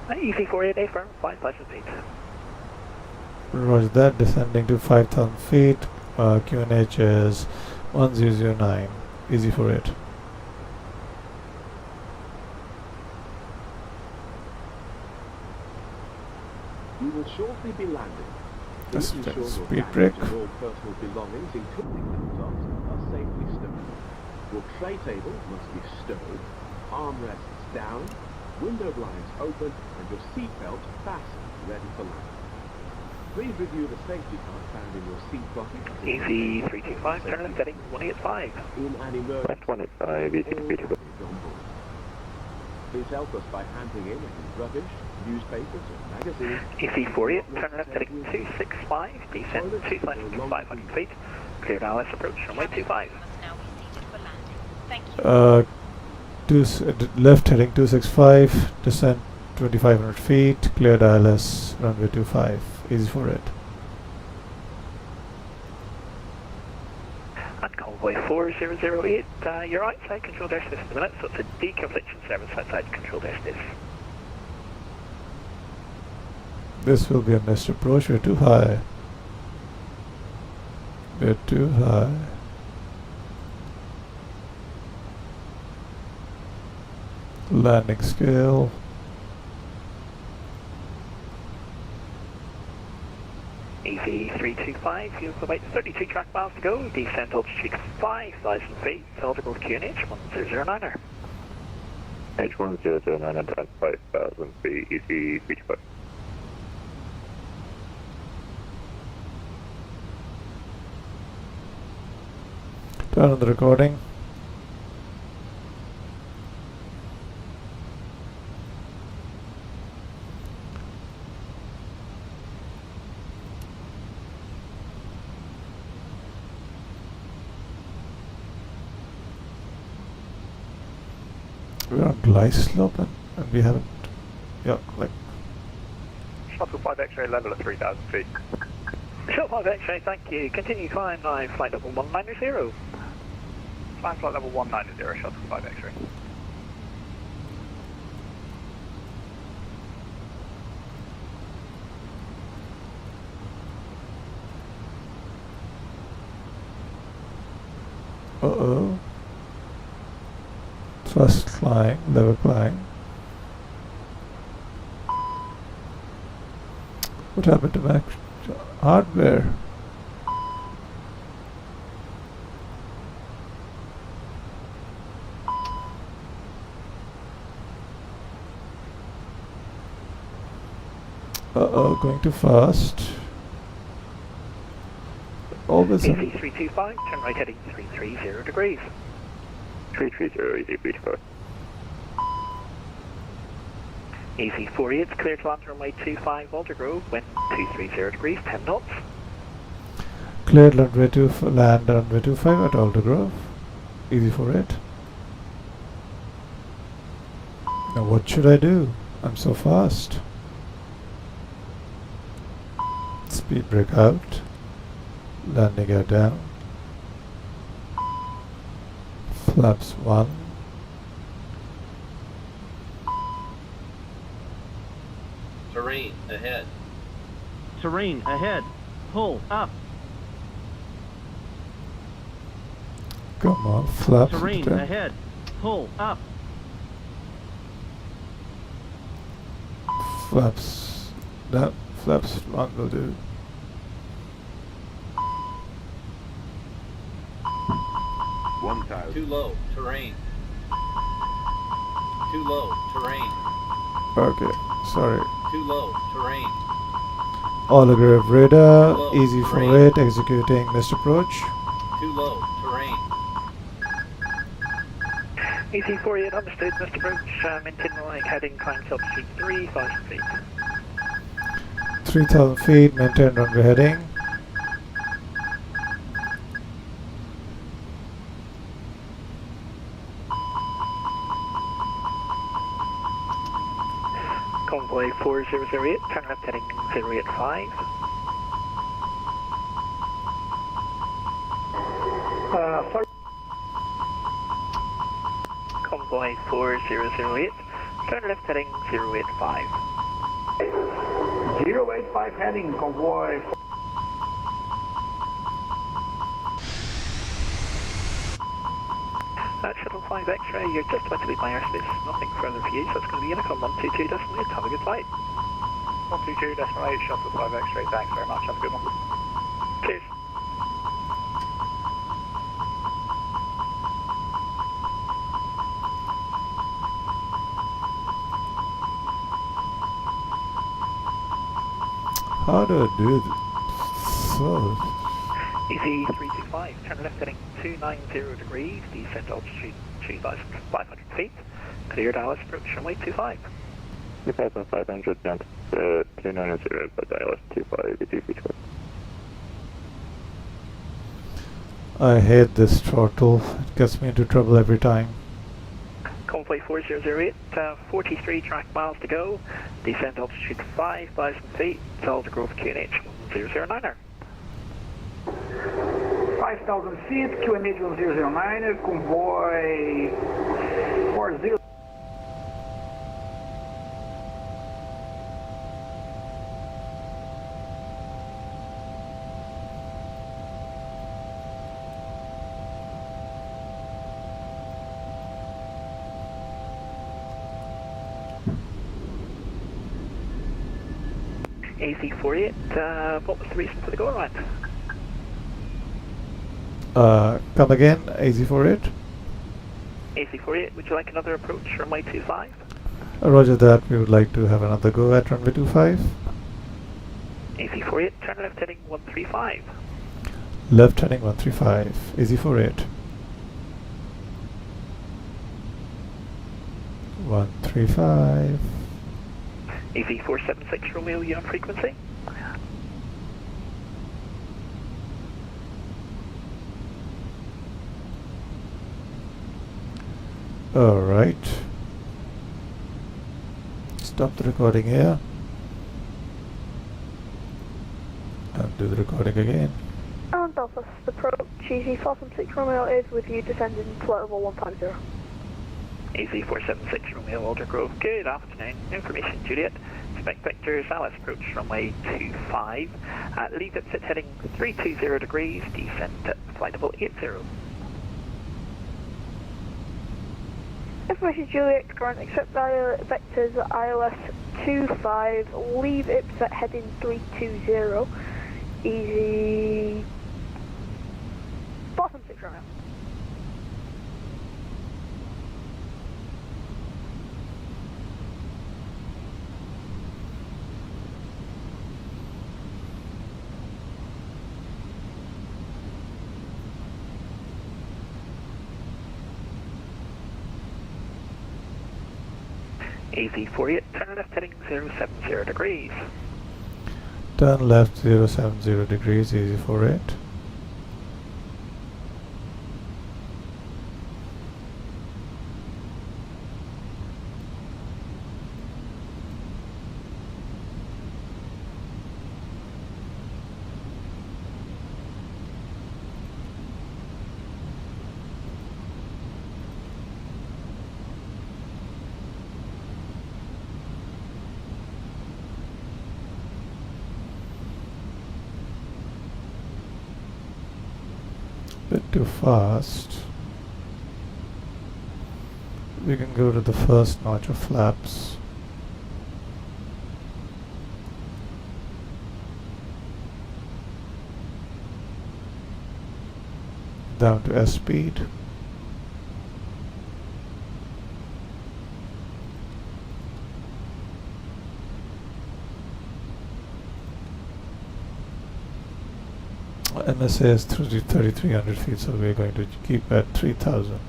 EZY48, affirm, 5,000 feet. Roger that, descending to 5,000 feet. QNH is 1009. EZY48. We will shortly be landing. That's Please ensure your speed baggage break. and all personal belongings, including laptops, are safely stowed. Your tray table must be stowed, armrests down, window blinds open, and your seatbelt fastened, ready for landing. Please review the safety card found in your seat pocket. EZY325, turn left heading 185. In an emergency. Left 185, EZY325. Please help us by handing in any rubbish, newspapers, or magazines. EZY48, turn left heading 265, descend 2,500 feet, cleared ILS approach, runway 25. Left heading 265, descent 2,500 feet, cleared ILS, runway 25. EZY48. And convoy 4008, you're outside control airspace at the minute, so it's a deconfliction service outside control airspace. This will be a missed approach. We're too high. We're too high. Landing scale. EZY48, you've about 32 track miles to go. Descent altitude 5,000 feet. Aldergrove QNH 1009er. H1009 and 5,000 feet, EZY45. Turn on the recording. We're on glide slope and we haven't, yeah, like, Shuttle 5 X-ray level at 3,000 feet. Shuttle 5 X-ray, thank you. Continue climb now, flight level 190. Climb flight level 190, Shuttle 5 X-ray. uh-oh. Thrust climb, level climb. What happened to my hardware? Uh-oh, going too fast. Always EZY325, turn right heading 330 degrees. 330, EZY45. EZY48, clear to land runway 25 Aldergrove, wind 230 degrees, 10 knots. cleared runway land runway 25 at Aldergrove. EZY48. Now what should I do? I'm so fast. Speed brake out. Landing gear down. Flaps 1. Terrain ahead. Terrain ahead. Pull up. Come on, flaps Terrain 10. ahead. Pull up. Flaps down. Flaps 1 will do. Too low. Terrain. Too low. Terrain. Okay, sorry. Too low. Terrain. Aldergrove radar, Low, EZY48 executing missed approach. Too low. Terrain. EZY48, understood, Mr. Brooch, maintain line heading climb altitude 3,000 feet. 3,000 feet, maintain runway heading. Convoy 4008, turn left heading 085. Sorry. Convoy 4008, turn left heading 085. 085 heading, convoy. Shuttle 5 X-ray, you're just about to leave my airspace. Nothing further for you, so it's going to be Unicom 122.8. Have a good flight. 122.8, Shuttle 5 X-ray, thanks very much, have a good one. Cheers. How do I do this? So, EZY325, turn left heading 290 degrees, descent altitude 2,500 feet. Clear Dallas approach runway 25. 2,500 down to 290 by dial 25, EZY45. I hate this throttle. It gets me into trouble every time. Convoy 4008, 43 track miles to go. Descent altitude 5,000 feet. Aldergrove QNH 1009er. 5,000 feet, QNH 1009, convoy 40. EZY48, what was the reason for the go around? Come again, EZY48. EZY48, would you like another approach runway 25? Roger that, we would like to have another go at runway 25. EZY48, turn left heading 135. Left heading 135, EZY48. 135. EZY476 Romeo, you on frequency? Alright. Stop the recording here. And do the recording again. And Belfast, approach EZY476 Romeo is with you descending flight level 150. EZY476 Romeo, Aldergrove, good afternoon. Information Juliet. Expect vectors, LS approach runway 25. Leave at sit heading 320 degrees, descent at flight level 80. Information Juliet, current accept vectors ILS 25, leave IPS at heading 320, easy 476 Romeo. EZY48, turn left heading 070 degrees. Turn left 070 degrees, EZY48. Bit too fast. We can go to the first notch of flaps. Down to S speed. NSA is 3,300 feet, so we're going to keep at 3,000,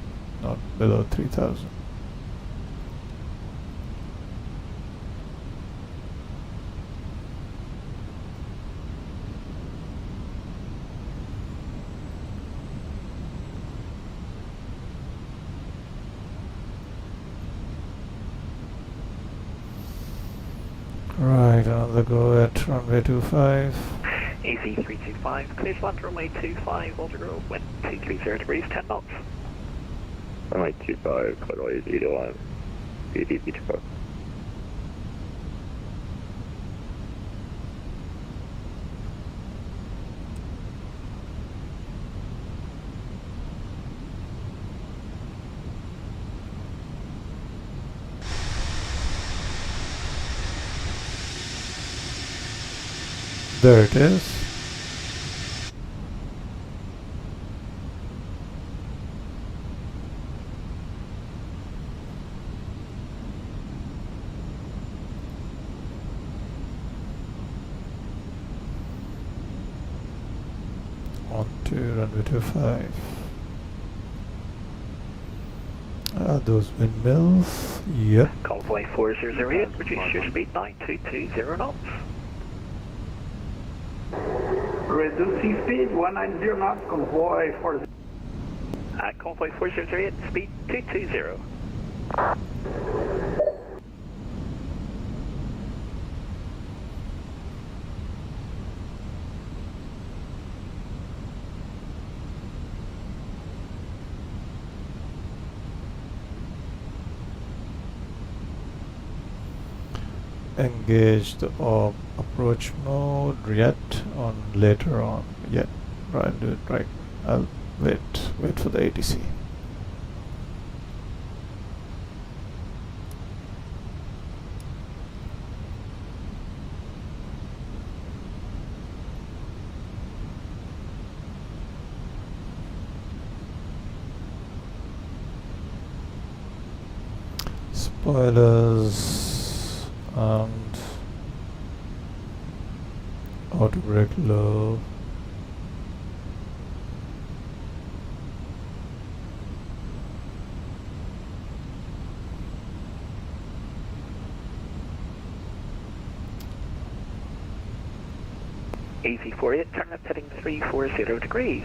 not below 3,000. Right, another go at runway 25. EZY325, clear to land runway 25, Aldergrove, wind 230 degrees, 10 knots. Runway 25, clear easy to land. EZY25. There it is. On to runway 25. Those windmills. Yep. Convoy 4008, reduce your speed 9220 knots. Reducing speed 190 knots, convoy 40. Convoy 4008, speed 220. Engage the approach mode yet on later on. Yet, right, do it right. I'll wait for the ATC. Spoilers and auto brake low. EZY48, turn left heading 340 degrees.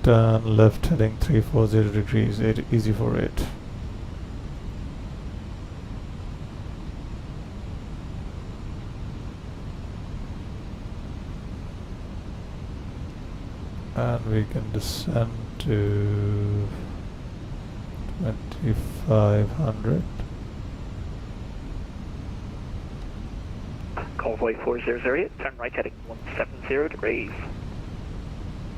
Turn left heading 340 degrees, EZY48. And we can descend to 2500. Convoy 4008, turn right heading 170 degrees.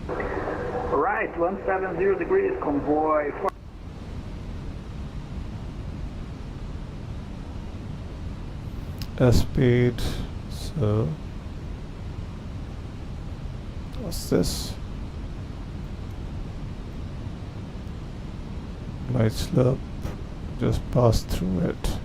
Right, 170 degrees, convoy. Speed, so what's this? Glide slope, just pass through it.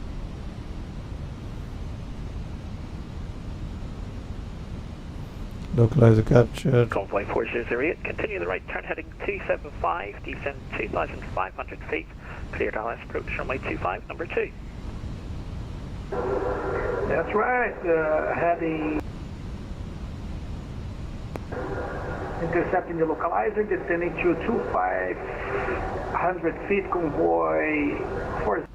Localizer captured. Convoy 4008, continue the right turn heading 275, descend 2,500 feet, cleared LS approach runway 25, number 2. That's right, heading. Intercepting the localizer, descending to 2,500 feet, convoy 40.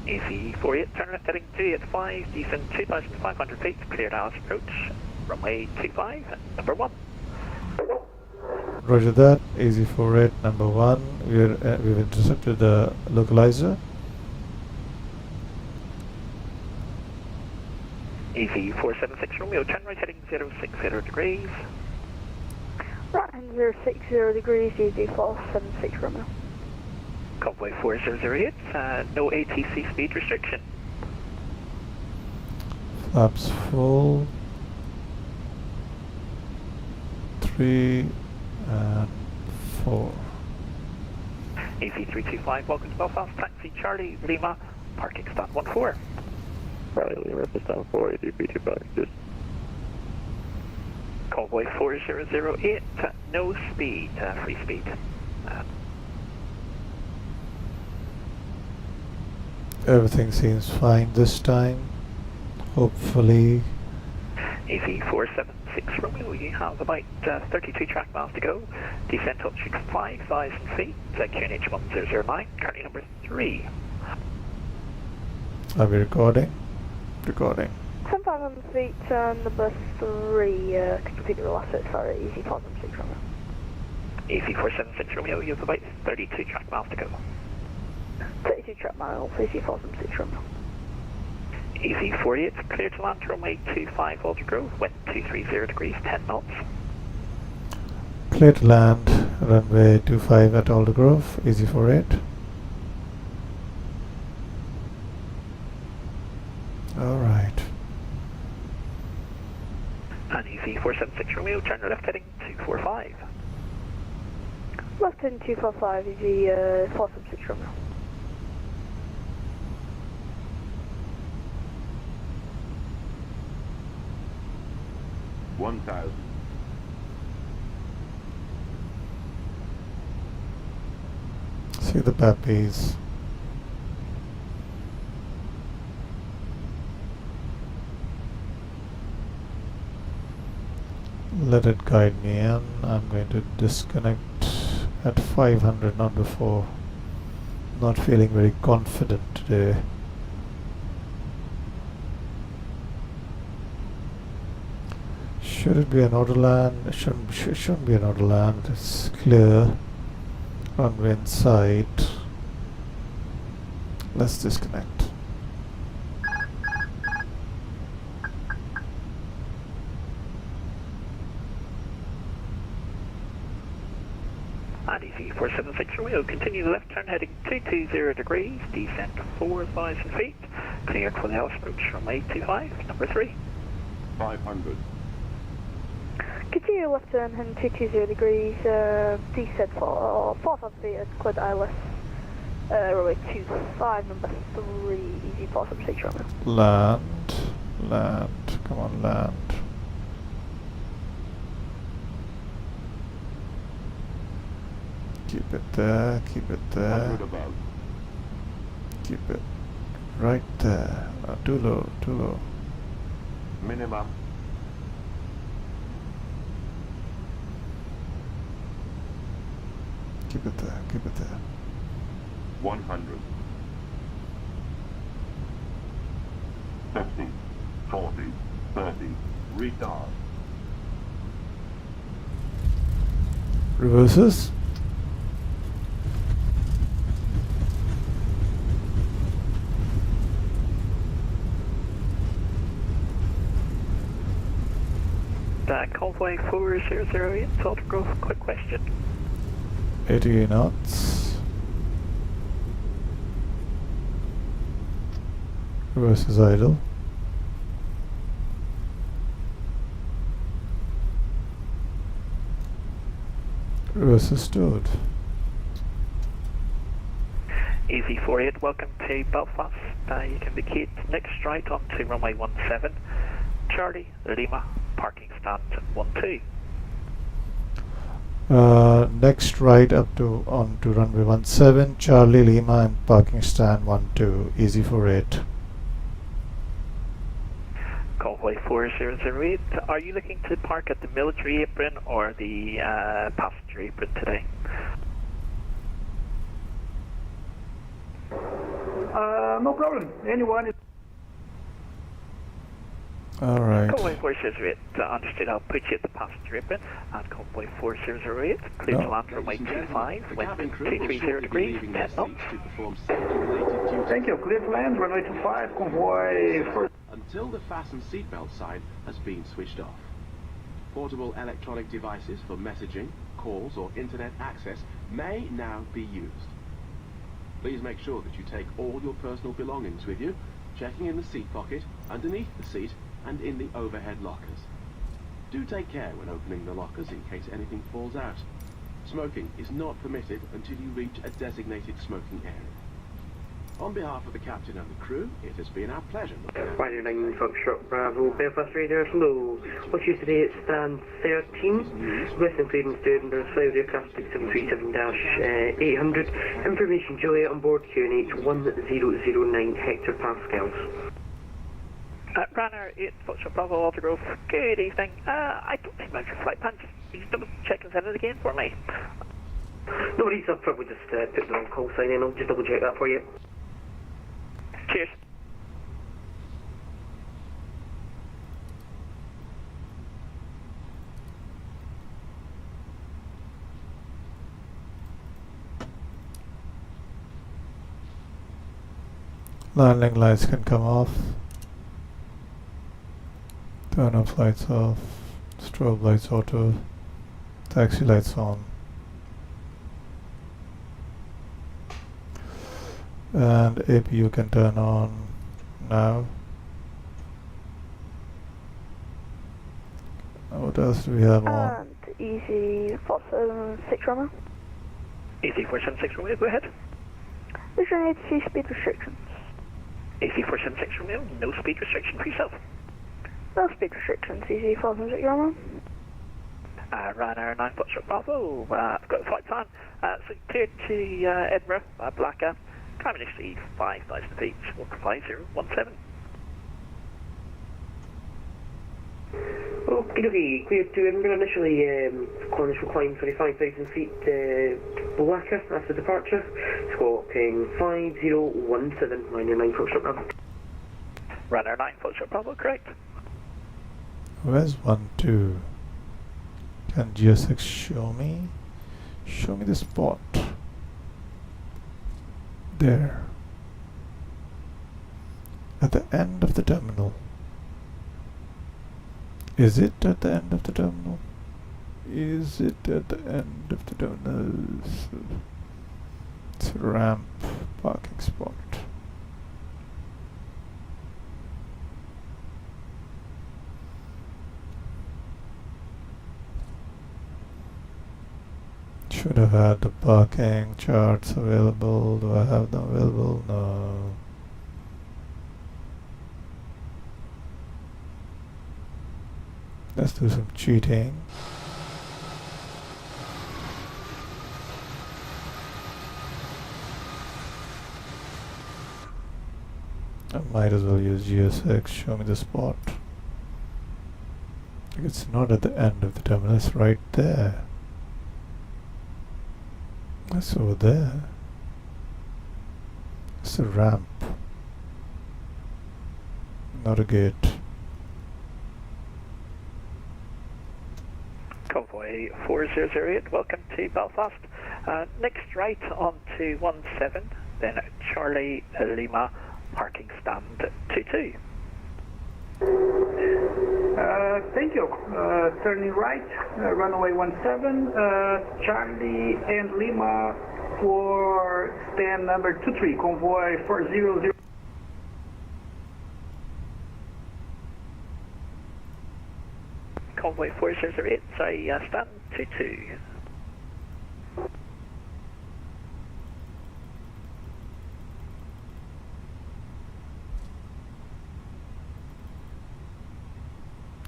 EZY48, turn left heading 285, descend 2,500 feet, cleared LS approach, runway 25, number 1. Roger that, EZY48 number 1, we've intercepted the localizer. EZY476 Romeo, turn right heading 060 degrees. Right hand 060 degrees, EZY476 Romeo. Convoy 4008, no ATC speed restriction. Flaps full. 3 and 4. EZY325, welcome to Belfast, taxi Charlie Lima, parking stand 14. Charlie Lima, stand 4, EZY325, just. Convoy 4008, no speed, free speed. Everything seems fine this time. Hopefully. EZY476 Romeo, you have about 32 track miles to go. Descent altitude 5,000 feet, QNH 1009, currently number 3. Are we recording? Recording. 7,500 feet, number 3, complete the last bit, sorry, EZY476 Romeo. EZY476 Romeo, you have about 32 track miles to go. 32 track miles, EZY476 Romeo. EZY48, clear to land, runway 25 Aldergrove, wind 230 degrees, 10 knots. Clear to land, runway 25 at Aldergrove, EZY48. Alright. And EZY476 Romeo, turn left heading 245. Left heading 245, EZY476 Romeo. 1,000. See the puppies. Let it guide me in. I'm going to disconnect at 500, not before. Not feeling very confident today. Should it be an auto land? It shouldn't be an auto land. It's clear. Runway in sight. Let's disconnect. And EZY476 Romeo, continue the left turn heading 220 degrees, descent 4,000 feet, cleared for the house approach runway 25, number 3. 500. Continue left turn heading 220 degrees, descent for 4,000 feet at cleared ILS runway 25, number 3, easy 476 Romeo. Land, come on, land. Keep it there, keep it there. 100 above. Keep it right there. Too low, too low. Minimum. Keep it there, keep it there. 100. 50, 40, 30, retard. Reverses. Convoy 4008, Aldergrove, quick question. 80 knots. Reverse is idle. Reverse is stowed. EZY48, welcome to Belfast. You can vacate next right onto runway 17, Charlie, Lima, parking stand 12. Next right up to onto runway 17, Charlie Lima and parking stand 12, EZY48. Convoy 4008, are you looking to park at the military apron or the passenger apron today? No problem. Anyone is... Alright. Convoy 4008, understood, I'll put you at the passenger apron. And Convoy 4008, clear to land runway 25, wind 230 degrees, 10 knots. Thank you. Clear to land, runway 25, convoy 4. Until the fasten seatbelt sign has been switched off. Portable electronic devices for messaging, calls or internet access may now be used. Please make sure that you take all your personal belongings with you, checking in the seat pocket, underneath the seat and in the overhead lockers. Do take care when opening the lockers in case anything falls out. Smoking is not permitted until you reach a designated smoking area. On behalf of the captain and the crew, it has been our pleasure looking after Rider 9 Foxtrot Bravo, Belfast Radar low. What's you today at stand 13, with including student and flight aircraft 737-800, information Juliet on board QNH 1009 hectopascals. Runner 8 Foxtrot Bravo, Aldergrove, good evening. I don't think that's your flight plan, just double check and send it again for me. No worries, I'll probably just put the wrong call sign in, I'll just double check that for you. Cheers. Landing lights can come off. Turn off lights off. Strobe lights auto. Taxi lights on. And APU can turn on now. What else do we have on? And EZY46 Romeo. EZY476 Romeo, go ahead. Is there any to speed restrictions? EZY476 Romeo, no speed restriction for yourself. No speed restrictions, EZY476 Romeo. Ryanair 9 Foxtrot Bravo, I've got a flight time. So clear to Edinburgh, Blacker. Climbing speed 5,000 feet, 5017. Okay, clear to Edinburgh initially, Cornish will climb 25,000 feet, Blacker after departure, squawking 5017, Ryanair 9 Foxtrot Bravo. Ryanair 9 Foxtrot Bravo, correct. Where's 1-2? Can GSX show me? Show me the spot. There. At the end of the terminal. Is it at the end of the terminal? Is it at the end of the terminal? It's a ramp parking spot. Should have had the parking charts available. Do I have them available? No. Let's do some cheating. I might as well use GSX. Show me the spot. It's not at the end of the terminal, it's right there. It's over there. It's a ramp, not a gate. Convoy 4008, welcome to Belfast. Next right on to 17, then Charlie Lima, parking stand 22. Thank you. Turning right, runway 17, Charlie and Lima for stand number 23, convoy 400. Convoy 4008, sorry, stand 22.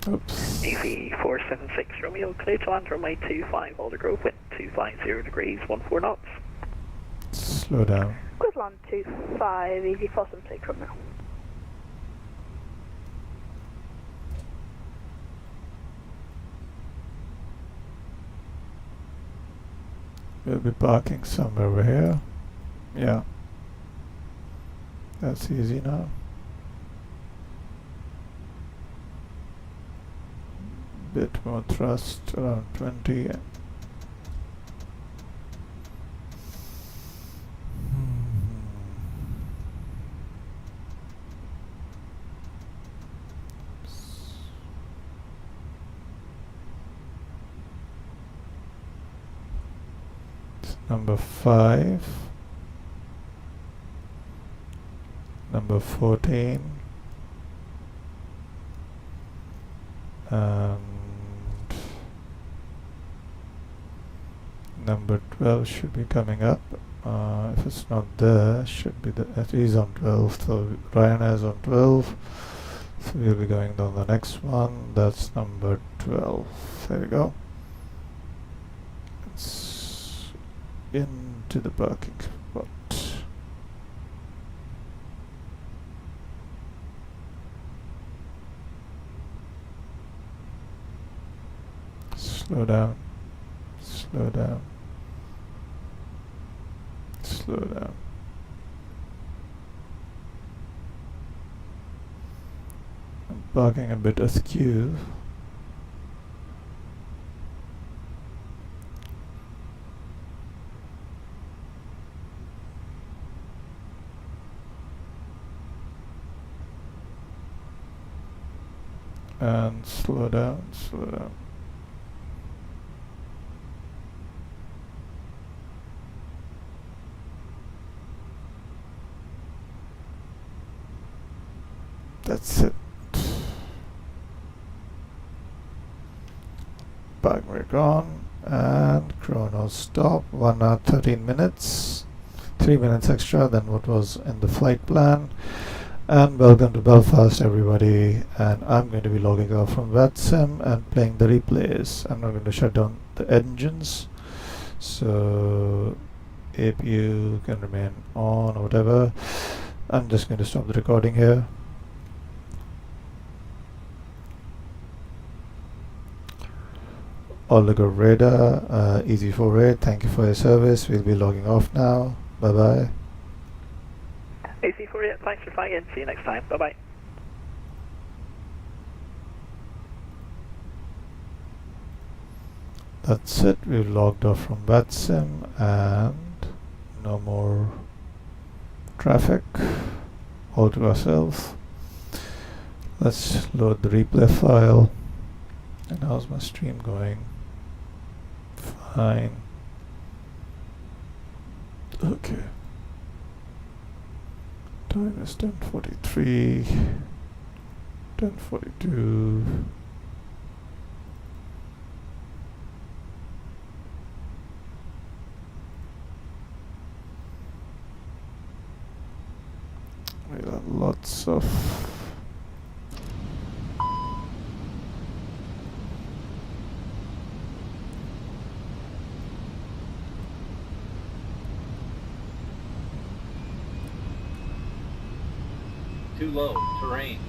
Oops. EZY476 Romeo, clear to land runway 25, Aldergrove, wind 250 degrees, 14 knots. Slow down. Good land 25, EZY476 Romeo. We'll be parking somewhere over here. Yeah. That's easy now. Bit more thrust, around 20. Number 5, number 14, and number 12 should be coming up. If it's not there, should be the. It is on 12. So Ryanair is on 12. So we'll be going down the next one. That's number 12. There we go. It's into the parking spot. Slow down. Slow down. Slow down. I'm parking a bit askew. And slow down, slow down. That's it. Park brake on and chrono stop. 1 hour 13 minutes. 3 minutes extra than what was in the flight plan. And welcome to Belfast, everybody. And I'm going to be logging off from Vatsim and playing the replays. I'm not going to shut down the engines, so APU can remain on or whatever. I'm just going to stop the recording here. Aldergrove radar, EZY48, thank you for your service. We'll be logging off now. Bye bye. EZY48, thanks for flying in. See you next time. Bye bye. That's it. We've logged off from Vatsim and no more traffic. All to ourselves. Let's load the replay file. And how's my stream going? Fine. Okay. Time is 10:43. 10:42. Too low. Terrain.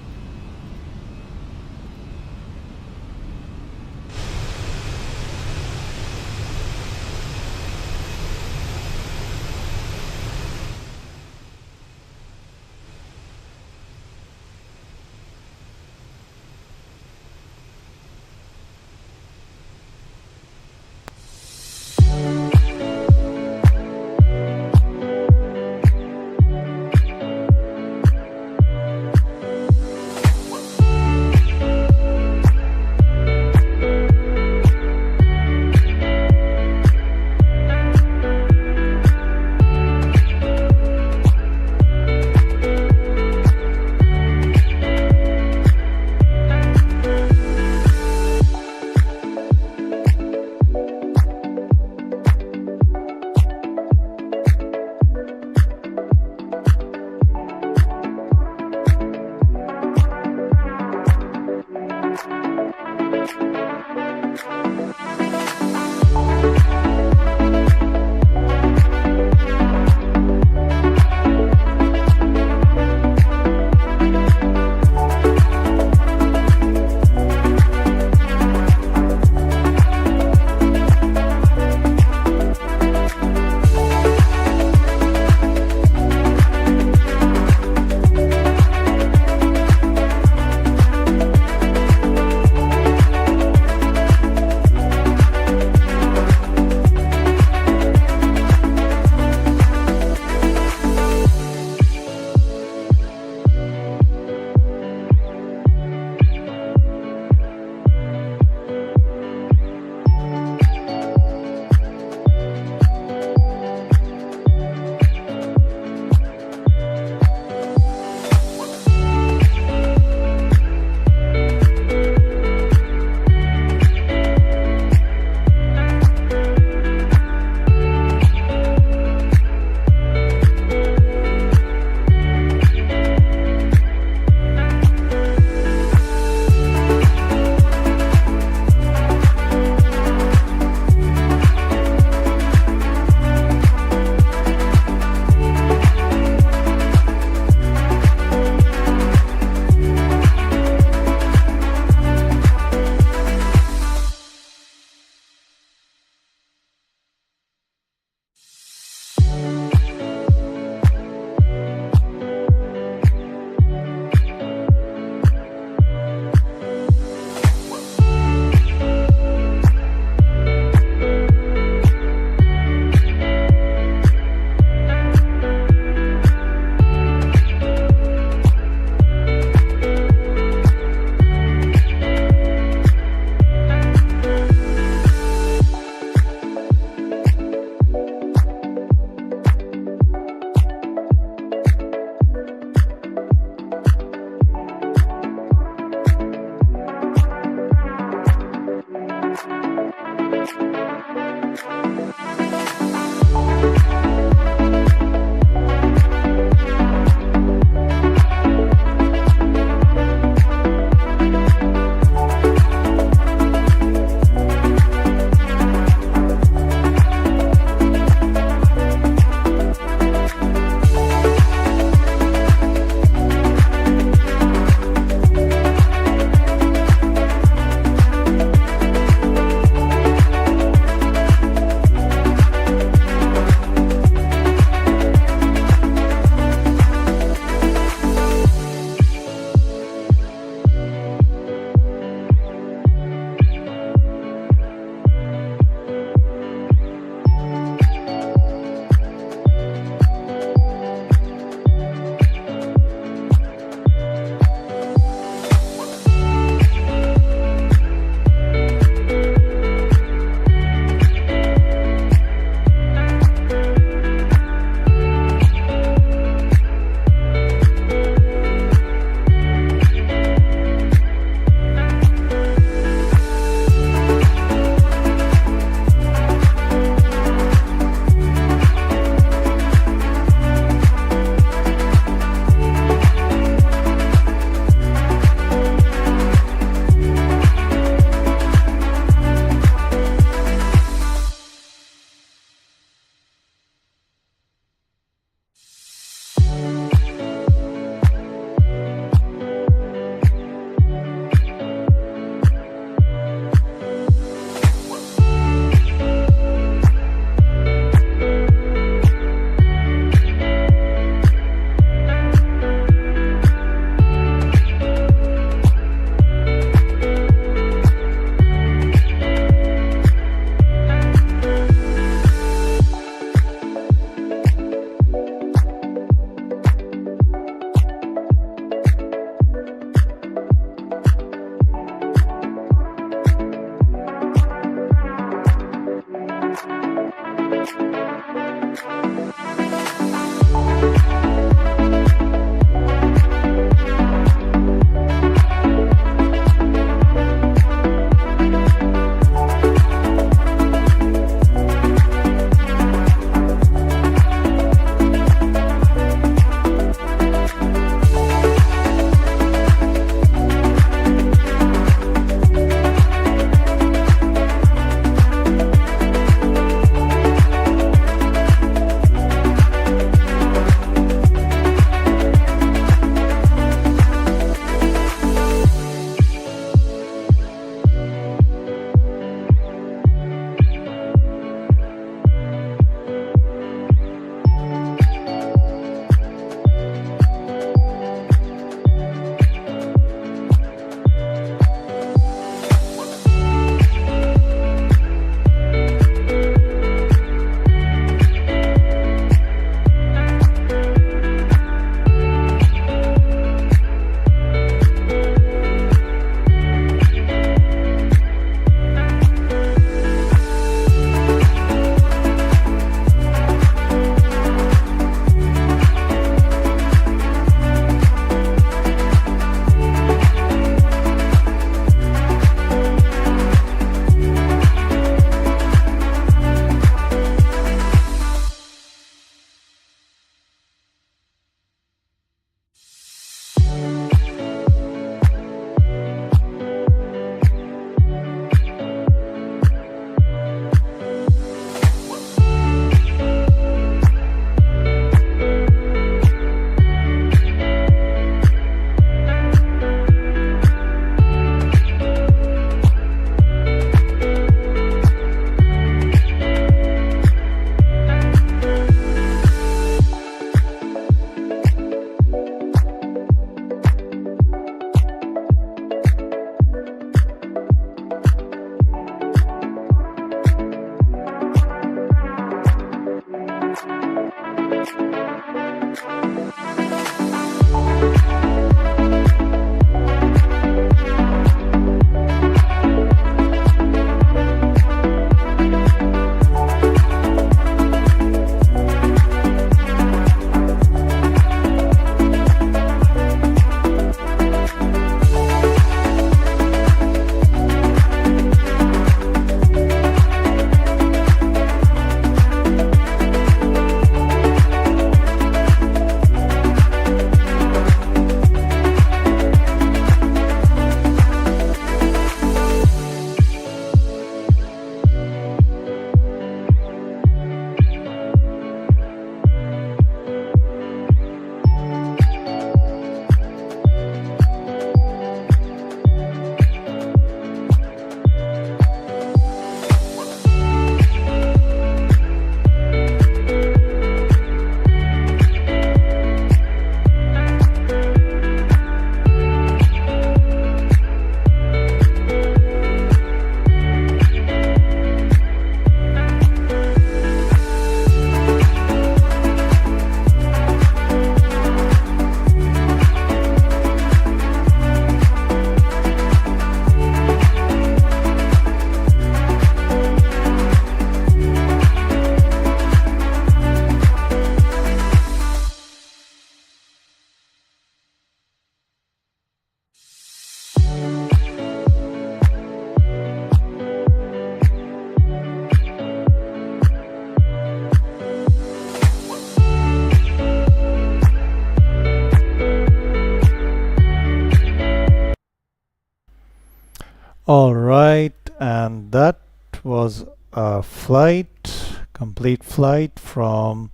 All right, and that was a flight, complete flight from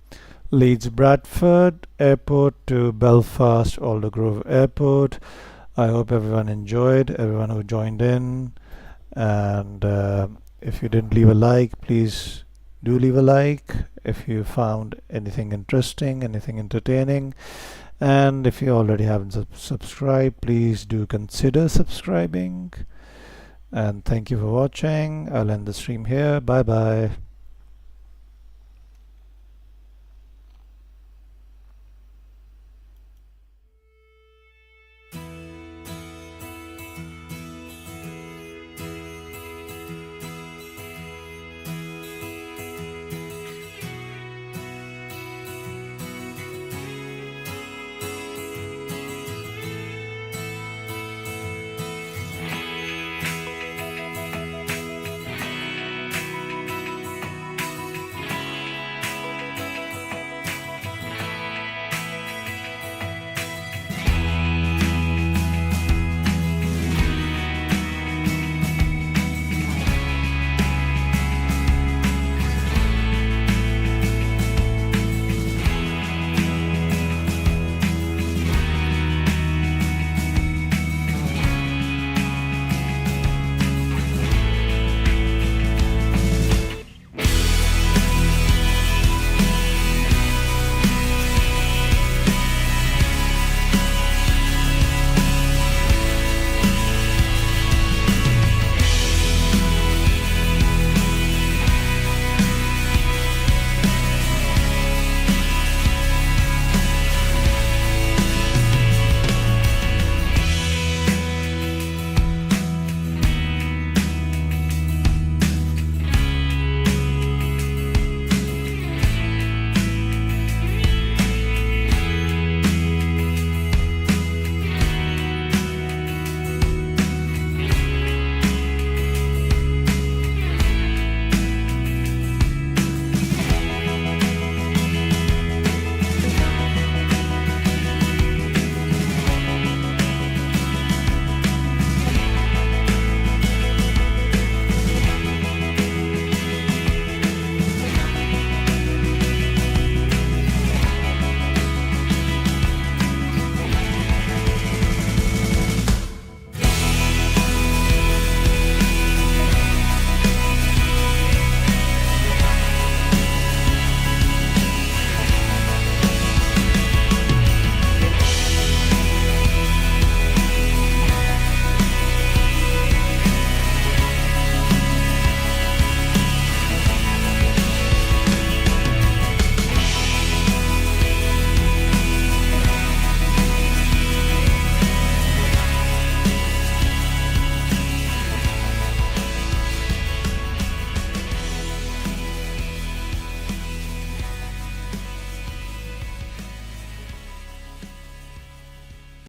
Leeds Bradford Airport to Belfast Aldergrove Airport. I hope everyone enjoyed, everyone who joined in, and if you didn't leave a like, please do leave a like if you found anything interesting, anything entertaining. And if you already haven't subscribed, please do consider subscribing. And thank you for watching. I'll end the stream here. Bye bye.